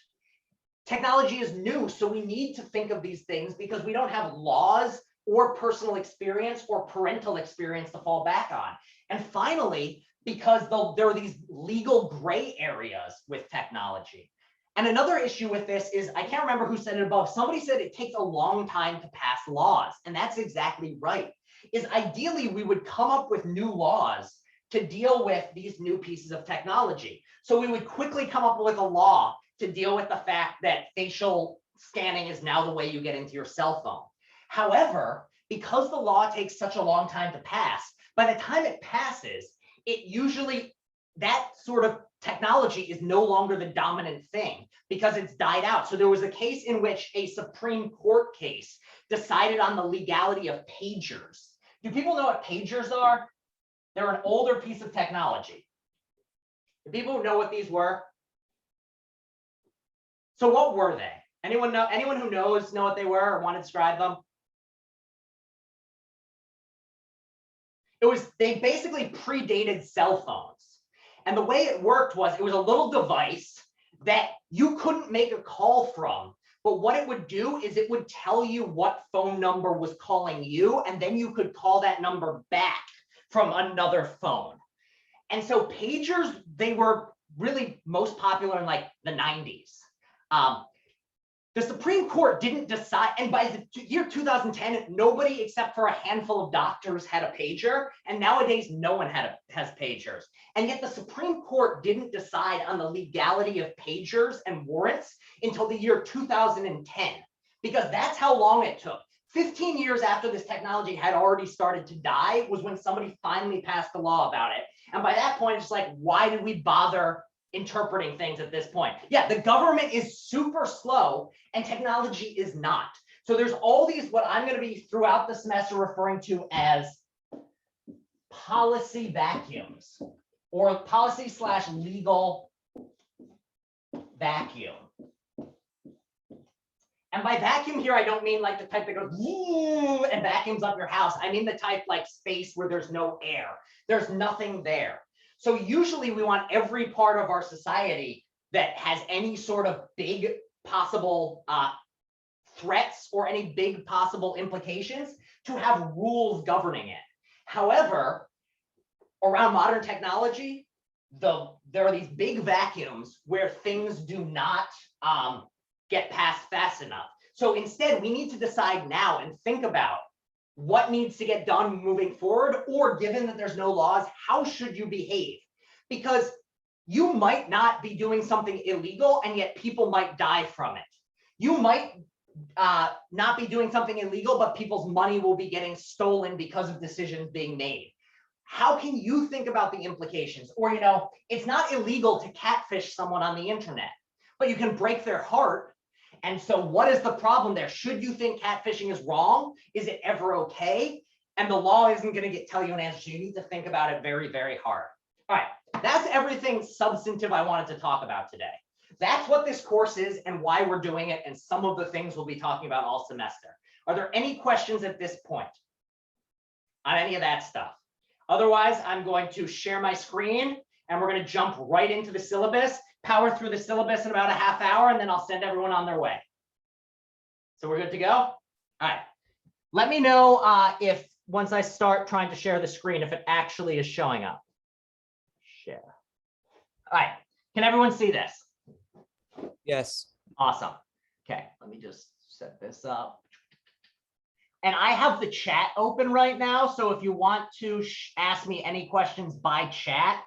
Technology is new, so we need to think of these things because we don't have laws or personal experience or parental experience to fall back on. And finally, because there are these legal gray areas with technology. And another issue with this is, I can't remember who said it above, somebody said it takes a long time to pass laws, and that's exactly right. Is ideally we would come up with new laws to deal with these new pieces of technology. So we would quickly come up with a law to deal with the fact that facial scanning is now the way you get into your cell phone. However, because the law takes such a long time to pass, by the time it passes, it usually, that sort of technology is no longer the dominant thing because it's died out. So there was a case in which a Supreme Court case decided on the legality of pagers. Do people know what pagers are? They're an older piece of technology. Do people know what these were? So what were they? Anyone know? Anyone who know what they were or want to describe them? They basically predated cell phones. And the way it worked was, it was a little device that you couldn't make a call from, but what it would do is it would tell you what phone number was calling you, and then you could call that number back from another phone. And so pagers, they were really most popular in like the 90s. The Supreme Court didn't decide, and by the year 2010, nobody except for a handful of doctors had a pager, and nowadays no one has pagers. And yet the Supreme Court didn't decide on the legality of pagers and warrants until the year 2010, because that's how long it took. 15 years after this technology had already started to die was when somebody finally passed a law about it. And by that point, it's like, why did we bother interpreting things at this point? Yeah, the government is super slow and technology is not. So there's all these, what I'm going to be throughout the semester referring to as policy vacuums, or policy/legal vacuum. And by vacuum here, I don't mean like the type that goes and vacuums up your house. I mean the type like space where there's no air. There's nothing there. So usually we want every part of our society that has any sort of big possible threats or any big possible implications to have rules governing it. However, around modern technology, there are these big vacuums where things do not get passed fast enough. So instead, we need to decide now and think about what needs to get done moving forward, or given that there's no laws, how should you behave? Because you might not be doing something illegal and yet people might die from it. You might not be doing something illegal, but people's money will be getting stolen because of decisions being made. How can you think about the implications? Or, you know, it's not illegal to catfish someone on the internet, but you can break their heart. And so what is the problem there? Should you think catfishing is wrong? Is it ever okay? And the law isn't going to tell you an answer. So you need to think about it very, very hard. All right, that's everything substantive I wanted to talk about today. That's what this course is and why we're doing it, and some of the things we'll be talking about all semester. Are there any questions at this point on any of that stuff? Otherwise, I'm going to share my screen and we're going to jump right into the syllabus, power through the syllabus in about a half hour, and then I'll send everyone on their way. So we're good to go? All right. Let me know if once I start trying to share the screen, if it actually is showing up. Share. All right. Can everyone see this? Yes. Awesome. Okay. Let me just set this up. And I have the chat open right now. So if you want to ask me any questions by chat,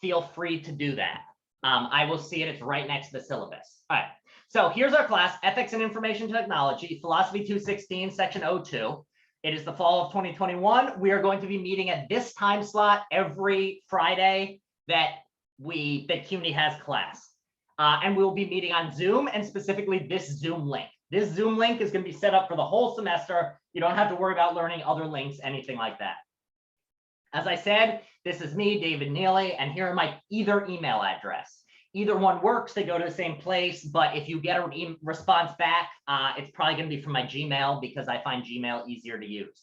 feel free to do that. I will see it. It's right next to the syllabus. All right. So here's our class, Ethics and Information Technology, Philosophy 216, Section 02. It is the fall of 2021. We are going to be meeting at this time slot every Friday that CUNY has class. And we'll be meeting on Zoom, and specifically this Zoom link. This Zoom link is going to be set up for the whole semester. You don't have to worry about learning other links, anything like that. As I said, this is me, David Neely, and here are my either email address. Either one works, they go to the same place, but if you get a response back, it's probably going to be from my Gmail because I find Gmail easier to use.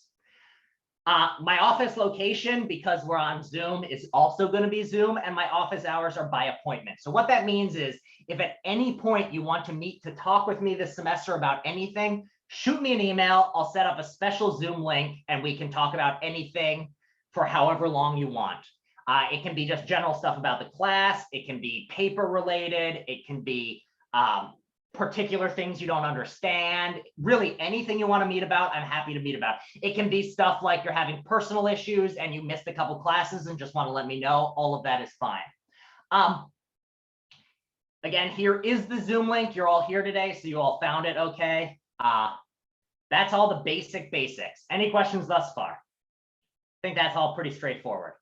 My office location, because we're on Zoom, is also going to be Zoom, and my office hours are by appointment. So what that means is if at any point you want to meet to talk with me this semester about anything, shoot me an email. I'll set up a special Zoom link and we can talk about anything. for however long you want. It can be just general stuff about the class. It can be paper related. It can be particular things you don't understand. Really anything you want to meet about, I'm happy to meet about. It can be stuff like you're having personal issues and you missed a couple classes and just want to let me know. All of that is fine. Again, here is the Zoom link. You're all here today, so you all found it okay. That's all the basics. Any questions thus far? I think that's all pretty straightforward.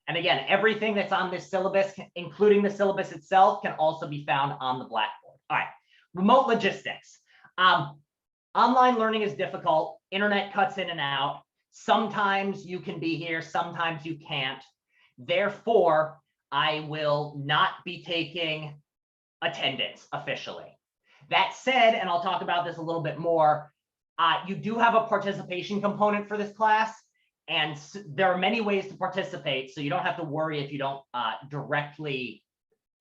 And again, everything that's on this syllabus, including the syllabus itself, can also be found on the Blackboard. All right, remote logistics. Online learning is difficult. Internet cuts in and out. Sometimes you can be here, sometimes you can't. Therefore, I will not be taking attendance officially. That said, and I'll talk about this a little bit more, you do have a participation component for this class, and there are many ways to participate, so you don't have to worry if you don't directly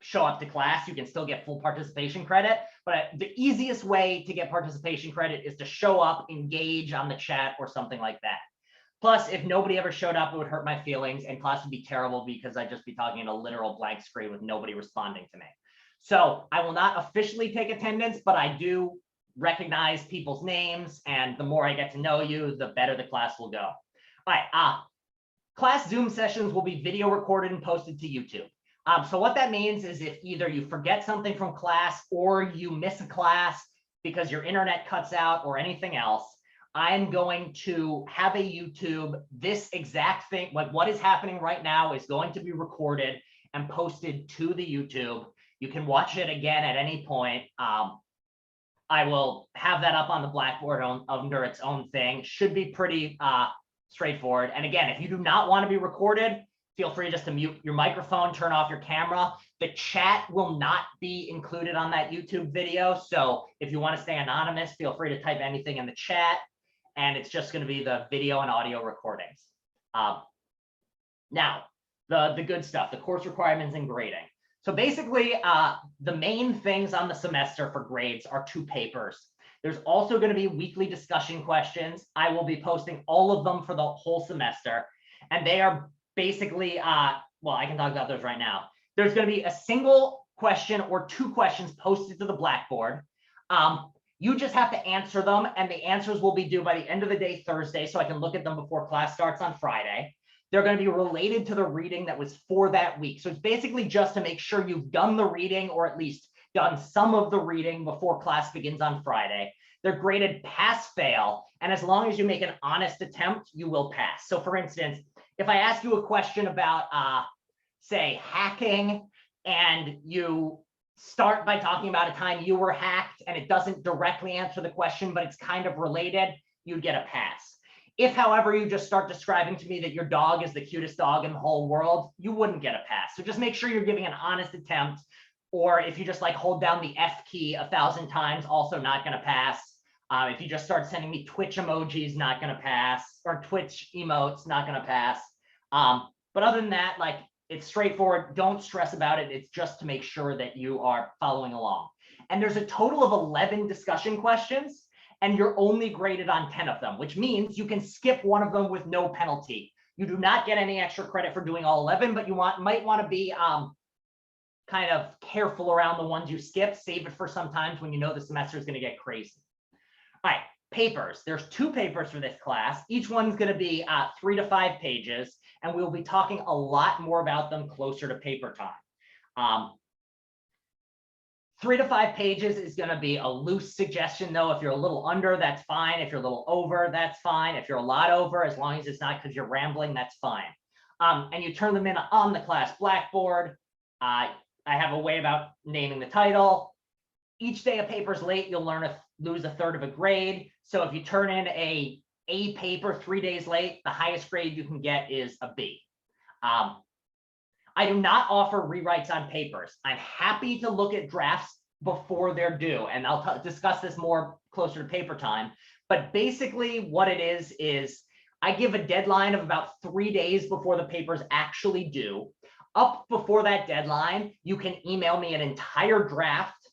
show up to class. You can still get full participation credit, but the easiest way to get participation credit is to show up, engage on the chat or something like that. Plus, if nobody ever showed up, it would hurt my feelings, and class would be terrible because I'd just be talking in a literal blank screen with nobody responding to me. So I will not officially take attendance, but I do recognize people's names, and the more I get to know you, the better the class will go. All right, class Zoom sessions will be video recorded and posted to YouTube. So what that means is if either you forget something from class or you miss a class because your internet cuts out or anything else, I'm going to have a YouTube. This exact thing, like what is happening right now, is going to be recorded and posted to the YouTube. You can watch it again at any point. I will have that up on the Blackboard under its own thing. Should be pretty straightforward. And again, if you do not want to be recorded, feel free just to mute your microphone, turn off your camera. The chat will not be included on that YouTube video. So if you want to stay anonymous, feel free to type anything in the chat. And it's just going to be the video and audio recordings. Now, the good stuff, the course requirements and grading. So basically, the main things on the semester for grades are 2 papers. There's also going to be weekly discussion questions. I will be posting all of them for the whole semester. And they are basically, well, I can talk about those right now. There's going to be a single question or 2 questions posted to the Blackboard. You just have to answer them, and the answers will be due by the end of the day Thursday, so I can look at them before class starts on Friday. They're going to be related to the reading that was for that week. So it's basically just to make sure you've done the reading, or at least done some of the reading before class begins on Friday. They're graded pass, fail, and as long as you make an honest attempt, you will pass. So for instance, if I ask you a question about, say, hacking, and you start by talking about a time you were hacked and it doesn't directly answer the question, but it's kind of related, you'd get a pass. If, however, you just start describing to me that your dog is the cutest dog in the whole world, you wouldn't get a pass. So just make sure you're giving an honest attempt. Or if you just like hold down the F key 1,000 times, also not going to pass. If you just start sending me Twitch emojis, not going to pass, or Twitch emotes, not going to pass. But other than that, like, it's straightforward. Don't stress about it. It's just to make sure that you are following along. And there's a total of 11 discussion questions, and you're only graded on 10 of them, which means you can skip one of them with no penalty. You do not get any extra credit for doing all 11, but you might want to be kind of careful around the ones you skip. Save it for sometimes when you know the semester is going to get crazy. All right, papers. There's 2 papers for this class. Each one's going to be 3 to 5 pages, and we'll be talking a lot more about them closer to paper time. 3 to 5 pages is going to be a loose suggestion, though. If you're a little under, that's fine. If you're a little over, that's fine. If you're a lot over, as long as it's not because you're rambling, that's fine. And you turn them in on the class Blackboard. I have a way about naming the title. Each day a paper's late, you'll lose 1/3 of a grade. So if you turn in a paper 3 days late, the highest grade you can get is a B. I do not offer rewrites on papers. I'm happy to look at drafts before they're due, and I'll discuss this more closer to paper time. But basically what it is I give a deadline of about 3 days before the paper's actually due. Up before that deadline, you can email me an entire draft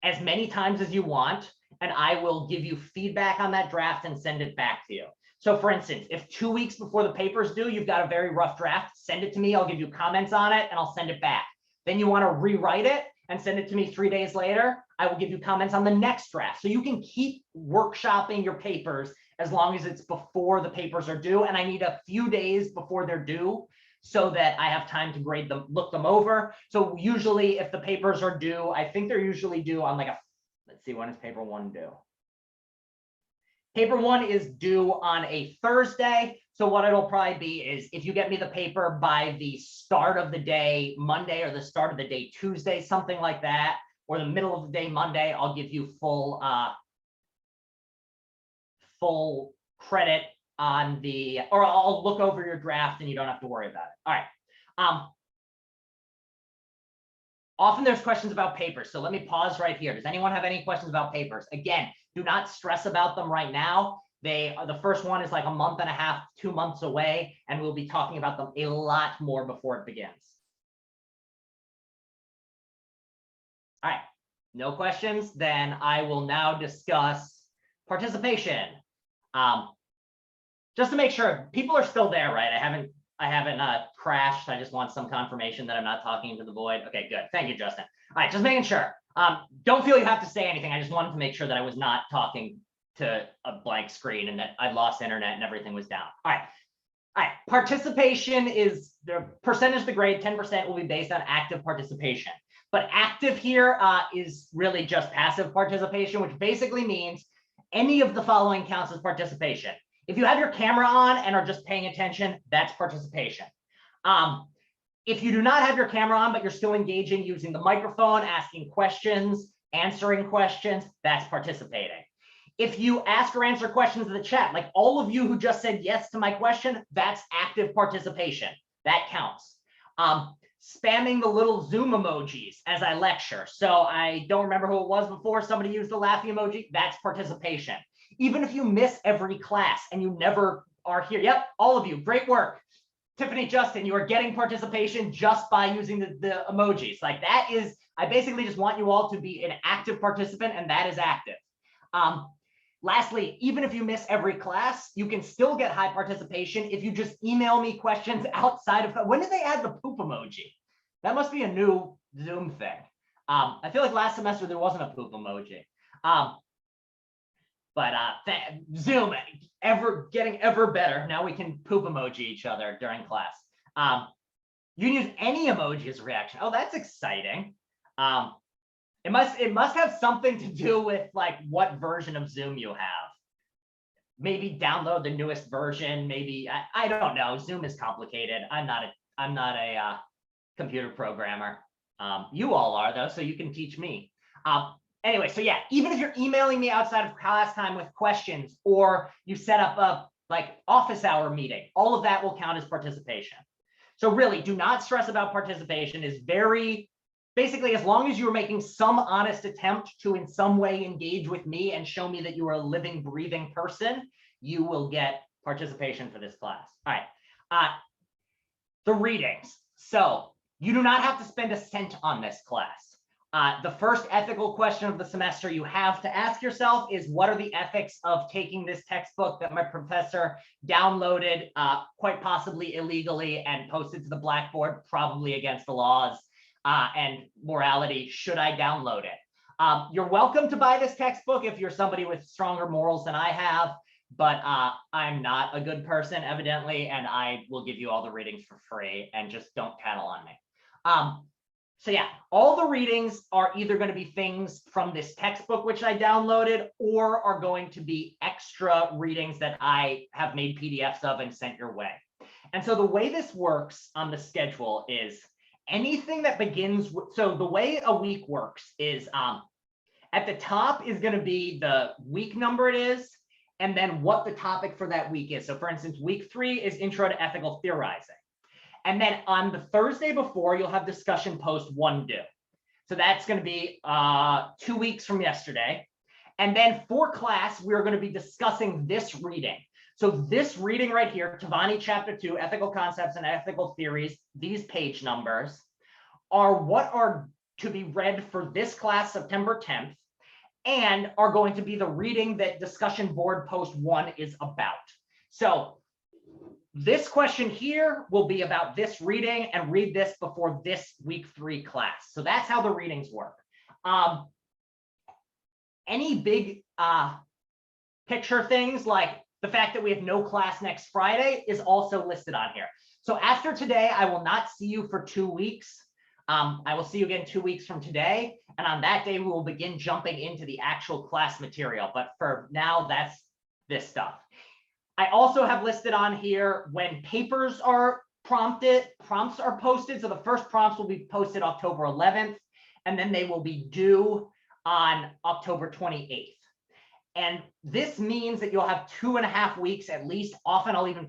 as many times as you want, and I will give you feedback on that draft and send it back to you. So for instance, if 2 weeks before the paper's due, you've got a very rough draft, send it to me. I'll give you comments on it and I'll send it back. Then you want to rewrite it and send it to me 3 days later. I will give you comments on the next draft. So you can keep workshopping your papers as long as it's before the papers are due. And I need a few days before they're due so that I have time to grade them, look them over. So usually if the papers are due, I think they're usually due on like let's see, when is paper 1 due? Paper 1 is due on a Thursday. So what it'll probably be is if you get me the paper by the start of the day, Monday, or the start of the day, Tuesday, something like that, or the middle of the day, Monday, I'll give you full credit on or I'll look over your draft and you don't have to worry about it. All right. Often there's questions about papers. So let me pause right here. Does anyone have any questions about papers? Again, do not stress about them right now. The first one is like a month and a half, 2 months away, and we'll be talking about them a lot more before it begins. All right, no questions. Then I will now discuss participation. Just to make sure people are still there, right? I haven't crashed. I just want some confirmation that I'm not talking into the void. Okay, good. Thank you, Justin. All right, just making sure. Don't feel you have to say anything. I just wanted to make sure that I was not talking to a blank screen and that I lost internet and everything was down. All right. Participation is the percentage of the grade, 10% will be based on active participation. But active here is really just passive participation, which basically means any of the following counts as participation. If you have your camera on and are just paying attention, that's participation. If you do not have your camera on, but you're still engaging using the microphone, asking questions, answering questions, that's participating. If you ask or answer questions in the chat, like all of you who just said yes to my question, that's active participation. That counts. Spamming the little Zoom emojis as I lecture. So I don't remember who it was before. Somebody used the laughing emoji. That's participation. Even if you miss every class and you never are here. Yep, all of you, great work. Tiffany, Justin, you are getting participation just by using the emojis. Like that is, I basically just want you all to be an active participant, and that is active. Lastly, even if you miss every class, you can still get high participation if you just email me questions outside of, when did they add the poop emoji? That must be a new Zoom thing. I feel like last semester there wasn't a poop emoji. But Zoom, getting ever better. Now we can poop emoji each other during class. You can use any emoji as a reaction. Oh, that's exciting. It must have something to do with like what version of Zoom you have. Maybe download the newest version. Maybe I don't know. Zoom is complicated. I'm not a computer programmer. You all are though, so you can teach me. Anyway, so yeah, even if you're emailing me outside of class time with questions, or you set up a like office hour meeting, all of that will count as participation. So really, do not stress about participation. Is very basically, as long as you're making some honest attempt to in some way engage with me and show me that you are a living, breathing person, you will get participation for this class. All right, the readings. So you do not have to spend a cent on this class. The first ethical question of the semester you have to ask yourself is, what are the ethics of taking this textbook that my professor downloaded, quite possibly illegally, and posted to the blackboard, probably against the laws and morality? Should I download it? You're welcome to buy this textbook if you're somebody with stronger morals than I have, but I'm not a good person, evidently, and I will give you all the readings for free, and just don't tattle on me. So yeah, all the readings are either going to be things from this textbook, which I downloaded, or are going to be extra readings that I have made PDFs of and sent your way. And so the way this works on the schedule is anything that begins with, so the way a week works is at the top is going to be the week number it is, and then what the topic for that week is. So for instance, week 3 is Intro to Ethical Theorizing. And then on the Thursday before, you'll have discussion post 1 due. So that's going to be 2 weeks from yesterday. And then for class, we're going to be discussing this reading. So this reading right here, Untitled Chapter 2, Ethical Concepts and Ethical Theories, these page numbers are what are to be read for this class, September 10th, and are going to be the reading that discussion board post 1 is about. So this question here will be about this reading, and read this before this week 3 class. So that's how the readings work. Any big picture things like the fact that we have no class next Friday is also listed on here. So after today, I will not see you for 2 weeks. I will see you again 2 weeks from today. And on that day, we will begin jumping into the actual class material. But for now, that's this stuff. I also have listed on here when papers are prompts are posted. So the first prompts will be posted October 11th, and then they will be due on October 28th. And this means that you'll have 2.5 weeks at least. Often I'll even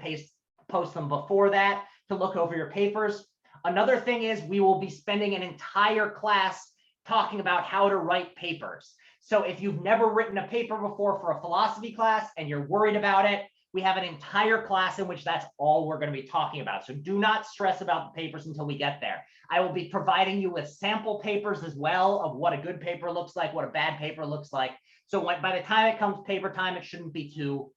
post them before that to look over your papers. Another thing is we will be spending an entire class talking about how to write papers. So if you've never written a paper before for a philosophy class and you're worried about it, we have an entire class in which that's all we're going to be talking about. So do not stress about the papers until we get there. I will be providing you with sample papers as well of what a good paper looks like, what a bad paper looks like. So by the time it comes paper time, it shouldn't be too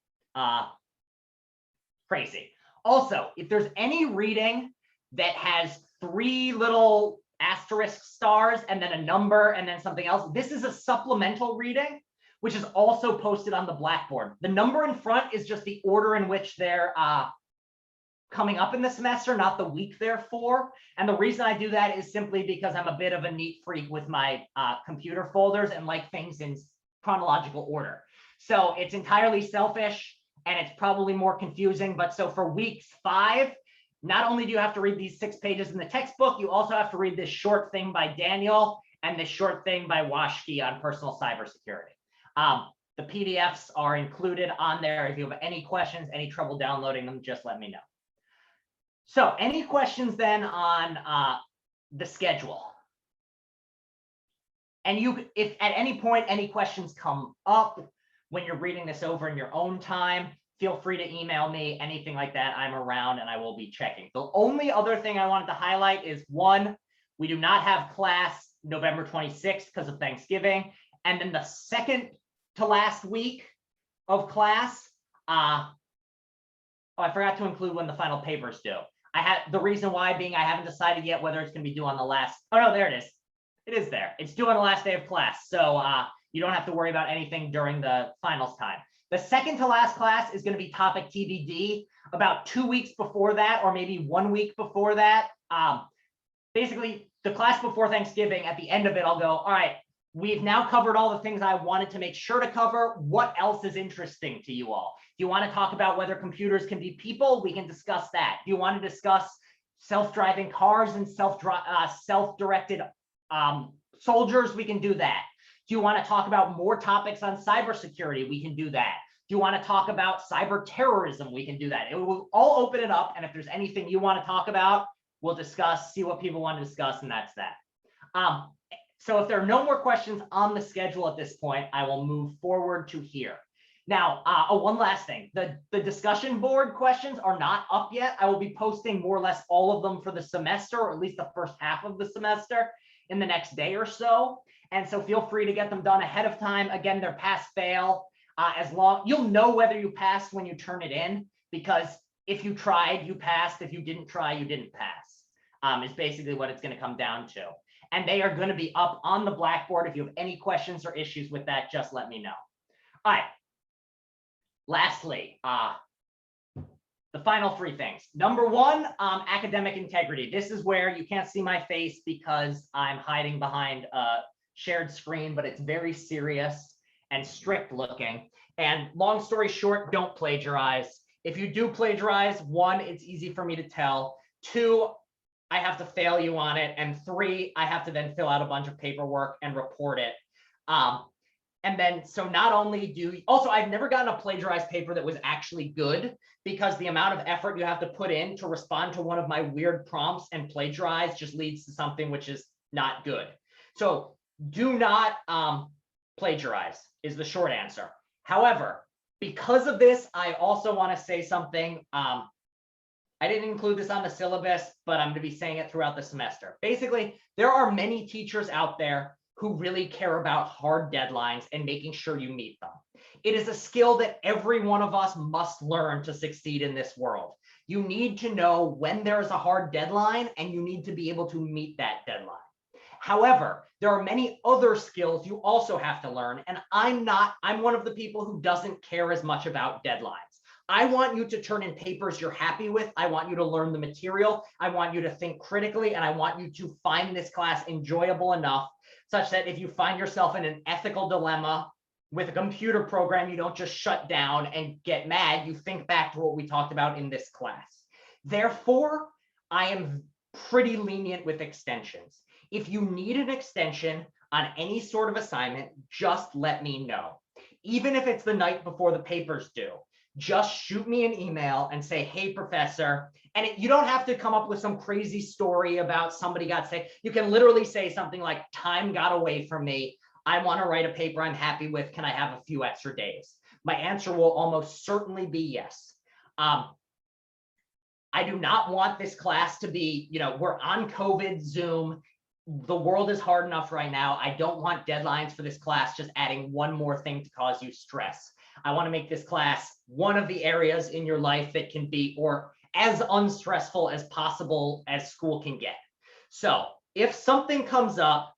crazy. Also, if there's any reading that has 3 little asterisk stars and then a number and then something else, this is a supplemental reading, which is also posted on the Blackboard. The number in front is just the order in which they're coming up in the semester, not the week they're for. And the reason I do that is simply because I'm a bit of a neat freak with my computer folders and like things in chronological order. So it's entirely selfish and it's probably more confusing. But so for week 5, not only do you have to read these 6 pages in the textbook, you also have to read this short thing by Daniel and this short thing by Washke on personal cybersecurity. The PDFs are included on there. If you have any questions, any trouble downloading them, just let me know. So any questions then on the schedule? And if at any point any questions come up when you're reading this over in your own time, feel free to email me, anything like that. I'm around and I will be checking. The only other thing I wanted to highlight is 1, we do not have class November 26th because of Thanksgiving. And then the second to last week of class, I forgot to include when the final papers due. The reason why being I haven't decided yet whether it's going to be due on the last. Oh no, there it is. It is there. It's due on the last day of class, so you don't have to worry about anything during the finals time. The second to last class is going to be topic TBD. About 2 weeks before that, or maybe 1 week before that, basically the class before Thanksgiving. At the end of it, I'll go, all right, we've now covered all the things I wanted to make sure to cover. What else is interesting to you all? If you want to talk about whether computers can be people, we can discuss that. If you want to discuss self-driving cars and self-directed soldiers, we can do that. Do you want to talk about more topics on cybersecurity? We can do that. Do you want to talk about cyber terrorism? We can do that. It will all open it up. And if there's anything you want to talk about, we'll discuss, see what people want to discuss, and that's that. So if there are no more questions on the schedule at this point, I will move forward to here. Now, one last thing, the discussion board questions are not up yet. I will be posting more or less all of them for the semester, or at least the first half of the semester, in the next day or so. And so feel free to get them done ahead of time. Again, they're pass fail. You'll know whether you passed when you turn it in, because if you tried, you passed. If you didn't try, you didn't pass, is basically what it's going to come down to. And they are going to be up on the Blackboard. If you have any questions or issues with that, just let me know. All right. Lastly, the final 3 things. Number 1, academic integrity. This is where you can't see my face because I'm hiding behind a shared screen, but it's very serious and strict looking. And long story short, don't plagiarize. If you do plagiarize, 1, it's easy for me to tell. 2, I have to fail you on it. And 3, I have to then fill out a bunch of paperwork and report it. And then, so not only also, I've never gotten a plagiarized paper that was actually good, because the amount of effort you have to put in to respond to one of my weird prompts and plagiarize just leads to something which is not good. So do not plagiarize is the short answer. However, because of this, I also want to say something. I didn't include this on the syllabus, but I'm going to be saying it throughout the semester. Basically, there are many teachers out there who really care about hard deadlines and making sure you meet them. It is a skill that every one of us must learn to succeed in this world. You need to know when there's a hard deadline, and you need to be able to meet that deadline. However, there are many other skills you also have to learn, and I'm one of the people who doesn't care as much about deadlines. I want you to turn in papers you're happy with. I want you to learn the material. I want you to think critically, and I want you to find this class enjoyable enough such that if you find yourself in an ethical dilemma with a computer program, you don't just shut down and get mad. You think back to what we talked about in this class. Therefore, I am pretty lenient with extensions. If you need an extension on any sort of assignment, just let me know. Even if it's the night before the paper's due, just shoot me an email and say, hey, professor. And you don't have to come up with some crazy story about somebody got sick. You can literally say something like, time got away from me. I want to write a paper I'm happy with. Can I have a few extra days? My answer will almost certainly be yes. I do not want this class to be, we're on COVID Zoom. The world is hard enough right now. I don't want deadlines for this class just adding one more thing to cause you stress. I want to make this class one of the areas in your life that can be, or as unstressful as possible as school can get. So if something comes up,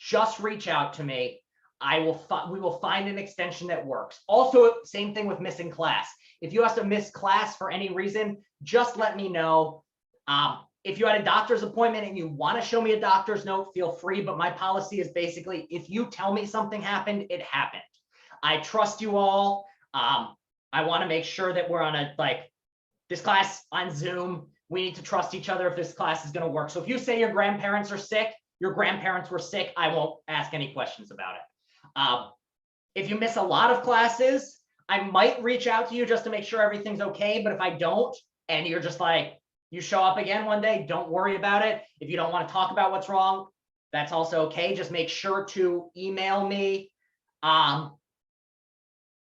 just reach out to me. We will find an extension that works. Also, same thing with missing class. If you have to miss class for any reason, just let me know. If you had a doctor's appointment and you want to show me a doctor's note, feel free. But my policy is basically, if you tell me something happened, it happened. I trust you all. I want to make sure that we're on this class on Zoom. We need to trust each other if this class is going to work. So if you say your grandparents are sick, your grandparents were sick, I won't ask any questions about it. If you miss a lot of classes, I might reach out to you just to make sure everything's okay. But if I don't, and you're just like, you show up again one day, don't worry about it. If you don't want to talk about what's wrong, that's also okay. Just make sure to email me,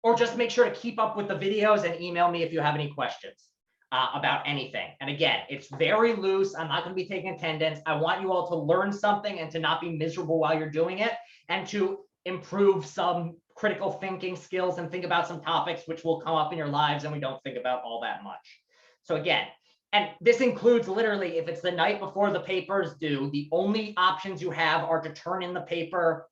or just make sure to keep up with the videos and email me if you have any questions about anything. And again, it's very loose. I'm not going to be taking attendance. I want you all to learn something and to not be miserable while you're doing it, and to improve some critical thinking skills and think about some topics which will come up in your lives and we don't think about all that much. So again, and this includes literally, if it's the night before the paper's due, the only options you have are to turn in the paper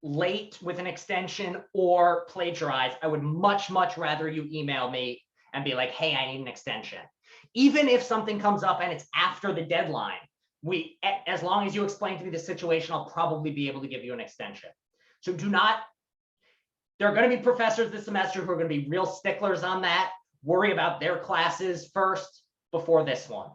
late with an extension or plagiarize. I would much, much rather you email me and be like, hey, I need an extension. Even if something comes up and it's after the deadline, as long as you explain to me the situation, I'll probably be able to give you an extension. So there are going to be professors this semester who are going to be real sticklers on that. Worry about their classes first before this one.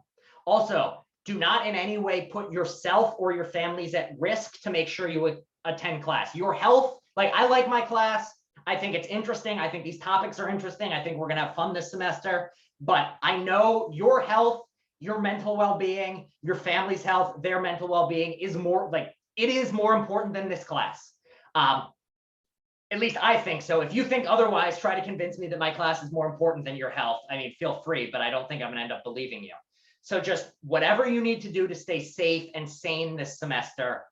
Also, do not in any way put yourself or your families at risk to make sure you attend class. Your health, I like my class. I think it's interesting. I think these topics are interesting. I think we're going to have fun this semester. But I know your health, your mental well-being, your family's health, their mental well-being is it is more important than this class. At least I think so. If you think otherwise, try to convince me that my class is more important than your health. I mean, feel free, but I don't think I'm going to end up believing you. So just whatever you need to do to stay safe and sane this semester,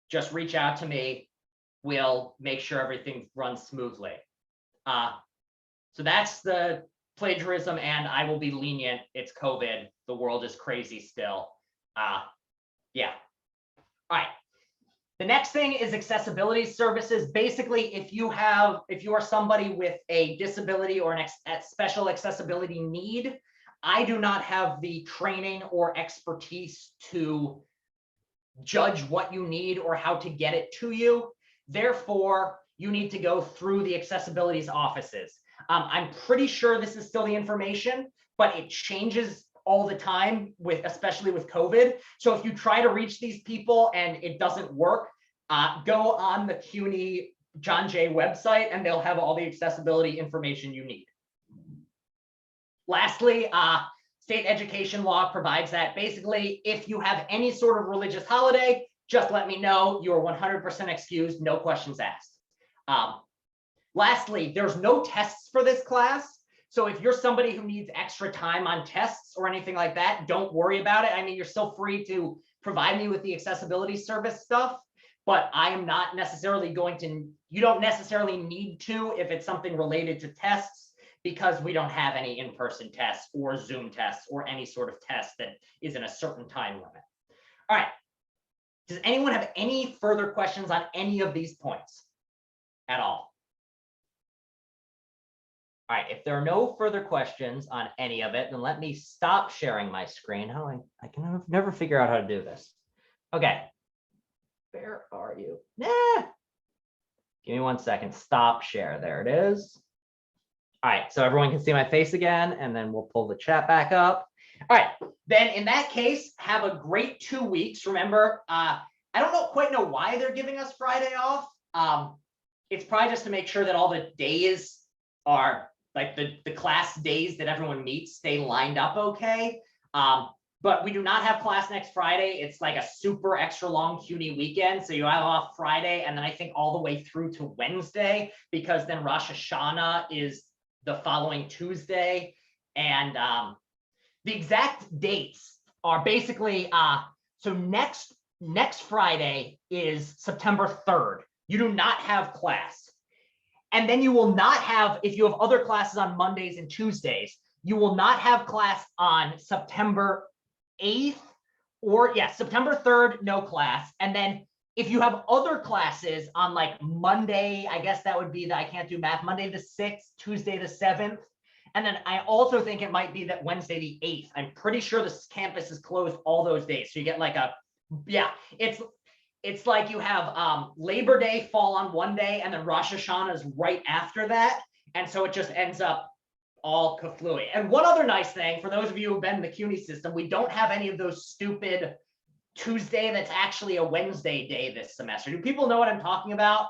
just reach out to me. We'll make sure everything runs smoothly. So that's the plagiarism, and I will be lenient. It's COVID. The world is crazy still. Yeah. All right. The next thing is accessibility services. Basically, if you are somebody with a disability or a special accessibility need, I do not have the training or expertise to judge what you need or how to get it to you. Therefore, you need to go through the accessibilities offices. I'm pretty sure this is still the information, but it changes all the time, especially with COVID. So if you try to reach these people and it doesn't work, go on the CUNY John Jay website and they'll have all the accessibility information you need. Lastly, state education law provides that. Basically, if you have any sort of religious holiday, just let me know. You're 100% excused, no questions asked. Lastly, there's no tests for this class. So if you're somebody who needs extra time on tests or anything like that, don't worry about it. I mean, you're still free to provide me with the accessibility service stuff, but I am not necessarily you don't necessarily need to if it's something related to tests, because we don't have any in-person tests or Zoom tests or any sort of test that is in a certain time limit. All right. Does anyone have any further questions on any of these points at all? All right, if there are no further questions on any of it, then let me stop sharing my screen. I can never figure out how to do this. Okay, where are you? Give me 1 second, stop share, there it is. All right, so everyone can see my face again, and then we'll pull the chat back up. All right, then in that case, have a great 2 weeks. Remember, I don't quite know why they're giving us Friday off. It's probably just to make sure that all the days are, like the class days that everyone meets, stay lined up okay. But we do not have class next Friday. It's like a super extra long CUNY weekend. So you have off Friday, and then I think all the way through to Wednesday, because then Rosh Hashanah is the following Tuesday. And the exact dates are basically, so next Friday is September 3rd. You do not have class. And then you will not have, if you have other classes on Mondays and Tuesdays, you will not have class on September 8th, or September 3rd, no class. And then if you have other classes on like Monday, I guess that would be I can't do math, Monday the 6th, Tuesday the 7th. And then I also think it might be that Wednesday the 8th. I'm pretty sure this campus is closed all those days. So you get like it's like you have Labor Day fall on one day, and then Rosh Hashanah is right after that. And so it just ends up all kaflooey. And one other nice thing, for those of you who've been in the CUNY system, we don't have any of those stupid Tuesday that's actually a Wednesday day this semester. Do people know what I'm talking about?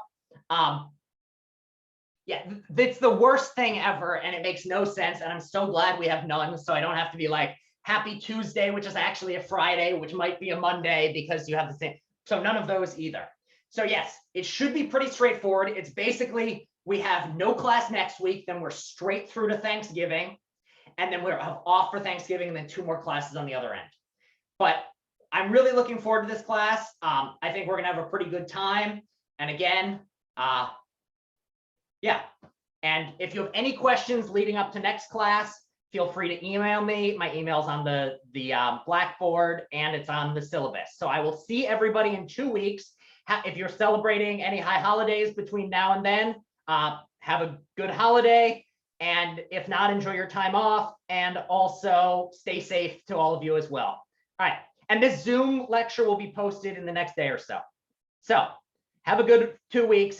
Yeah, it's the worst thing ever, and it makes no sense. And I'm so glad we have none, so I don't have to be like Happy Tuesday, which is actually a Friday, which might be a Monday, because you have the same. So none of those either. So yes, it should be pretty straightforward. It's basically, we have no class next week, then we're straight through to Thanksgiving, and then we're off for Thanksgiving, and then 2 more classes on the other end. But I'm really looking forward to this class. I think we're gonna have a pretty good time. And again, and if you have any questions leading up to next class, feel free to email me. My email's on the Blackboard, and it's on the syllabus. So I will see everybody in 2 weeks. If you're celebrating any high holidays between now and then, have a good holiday. And if not, enjoy your time off, and also stay safe to all of you as well. All right. And this Zoom lecture will be posted in the next day or so. So have a good 2 weeks.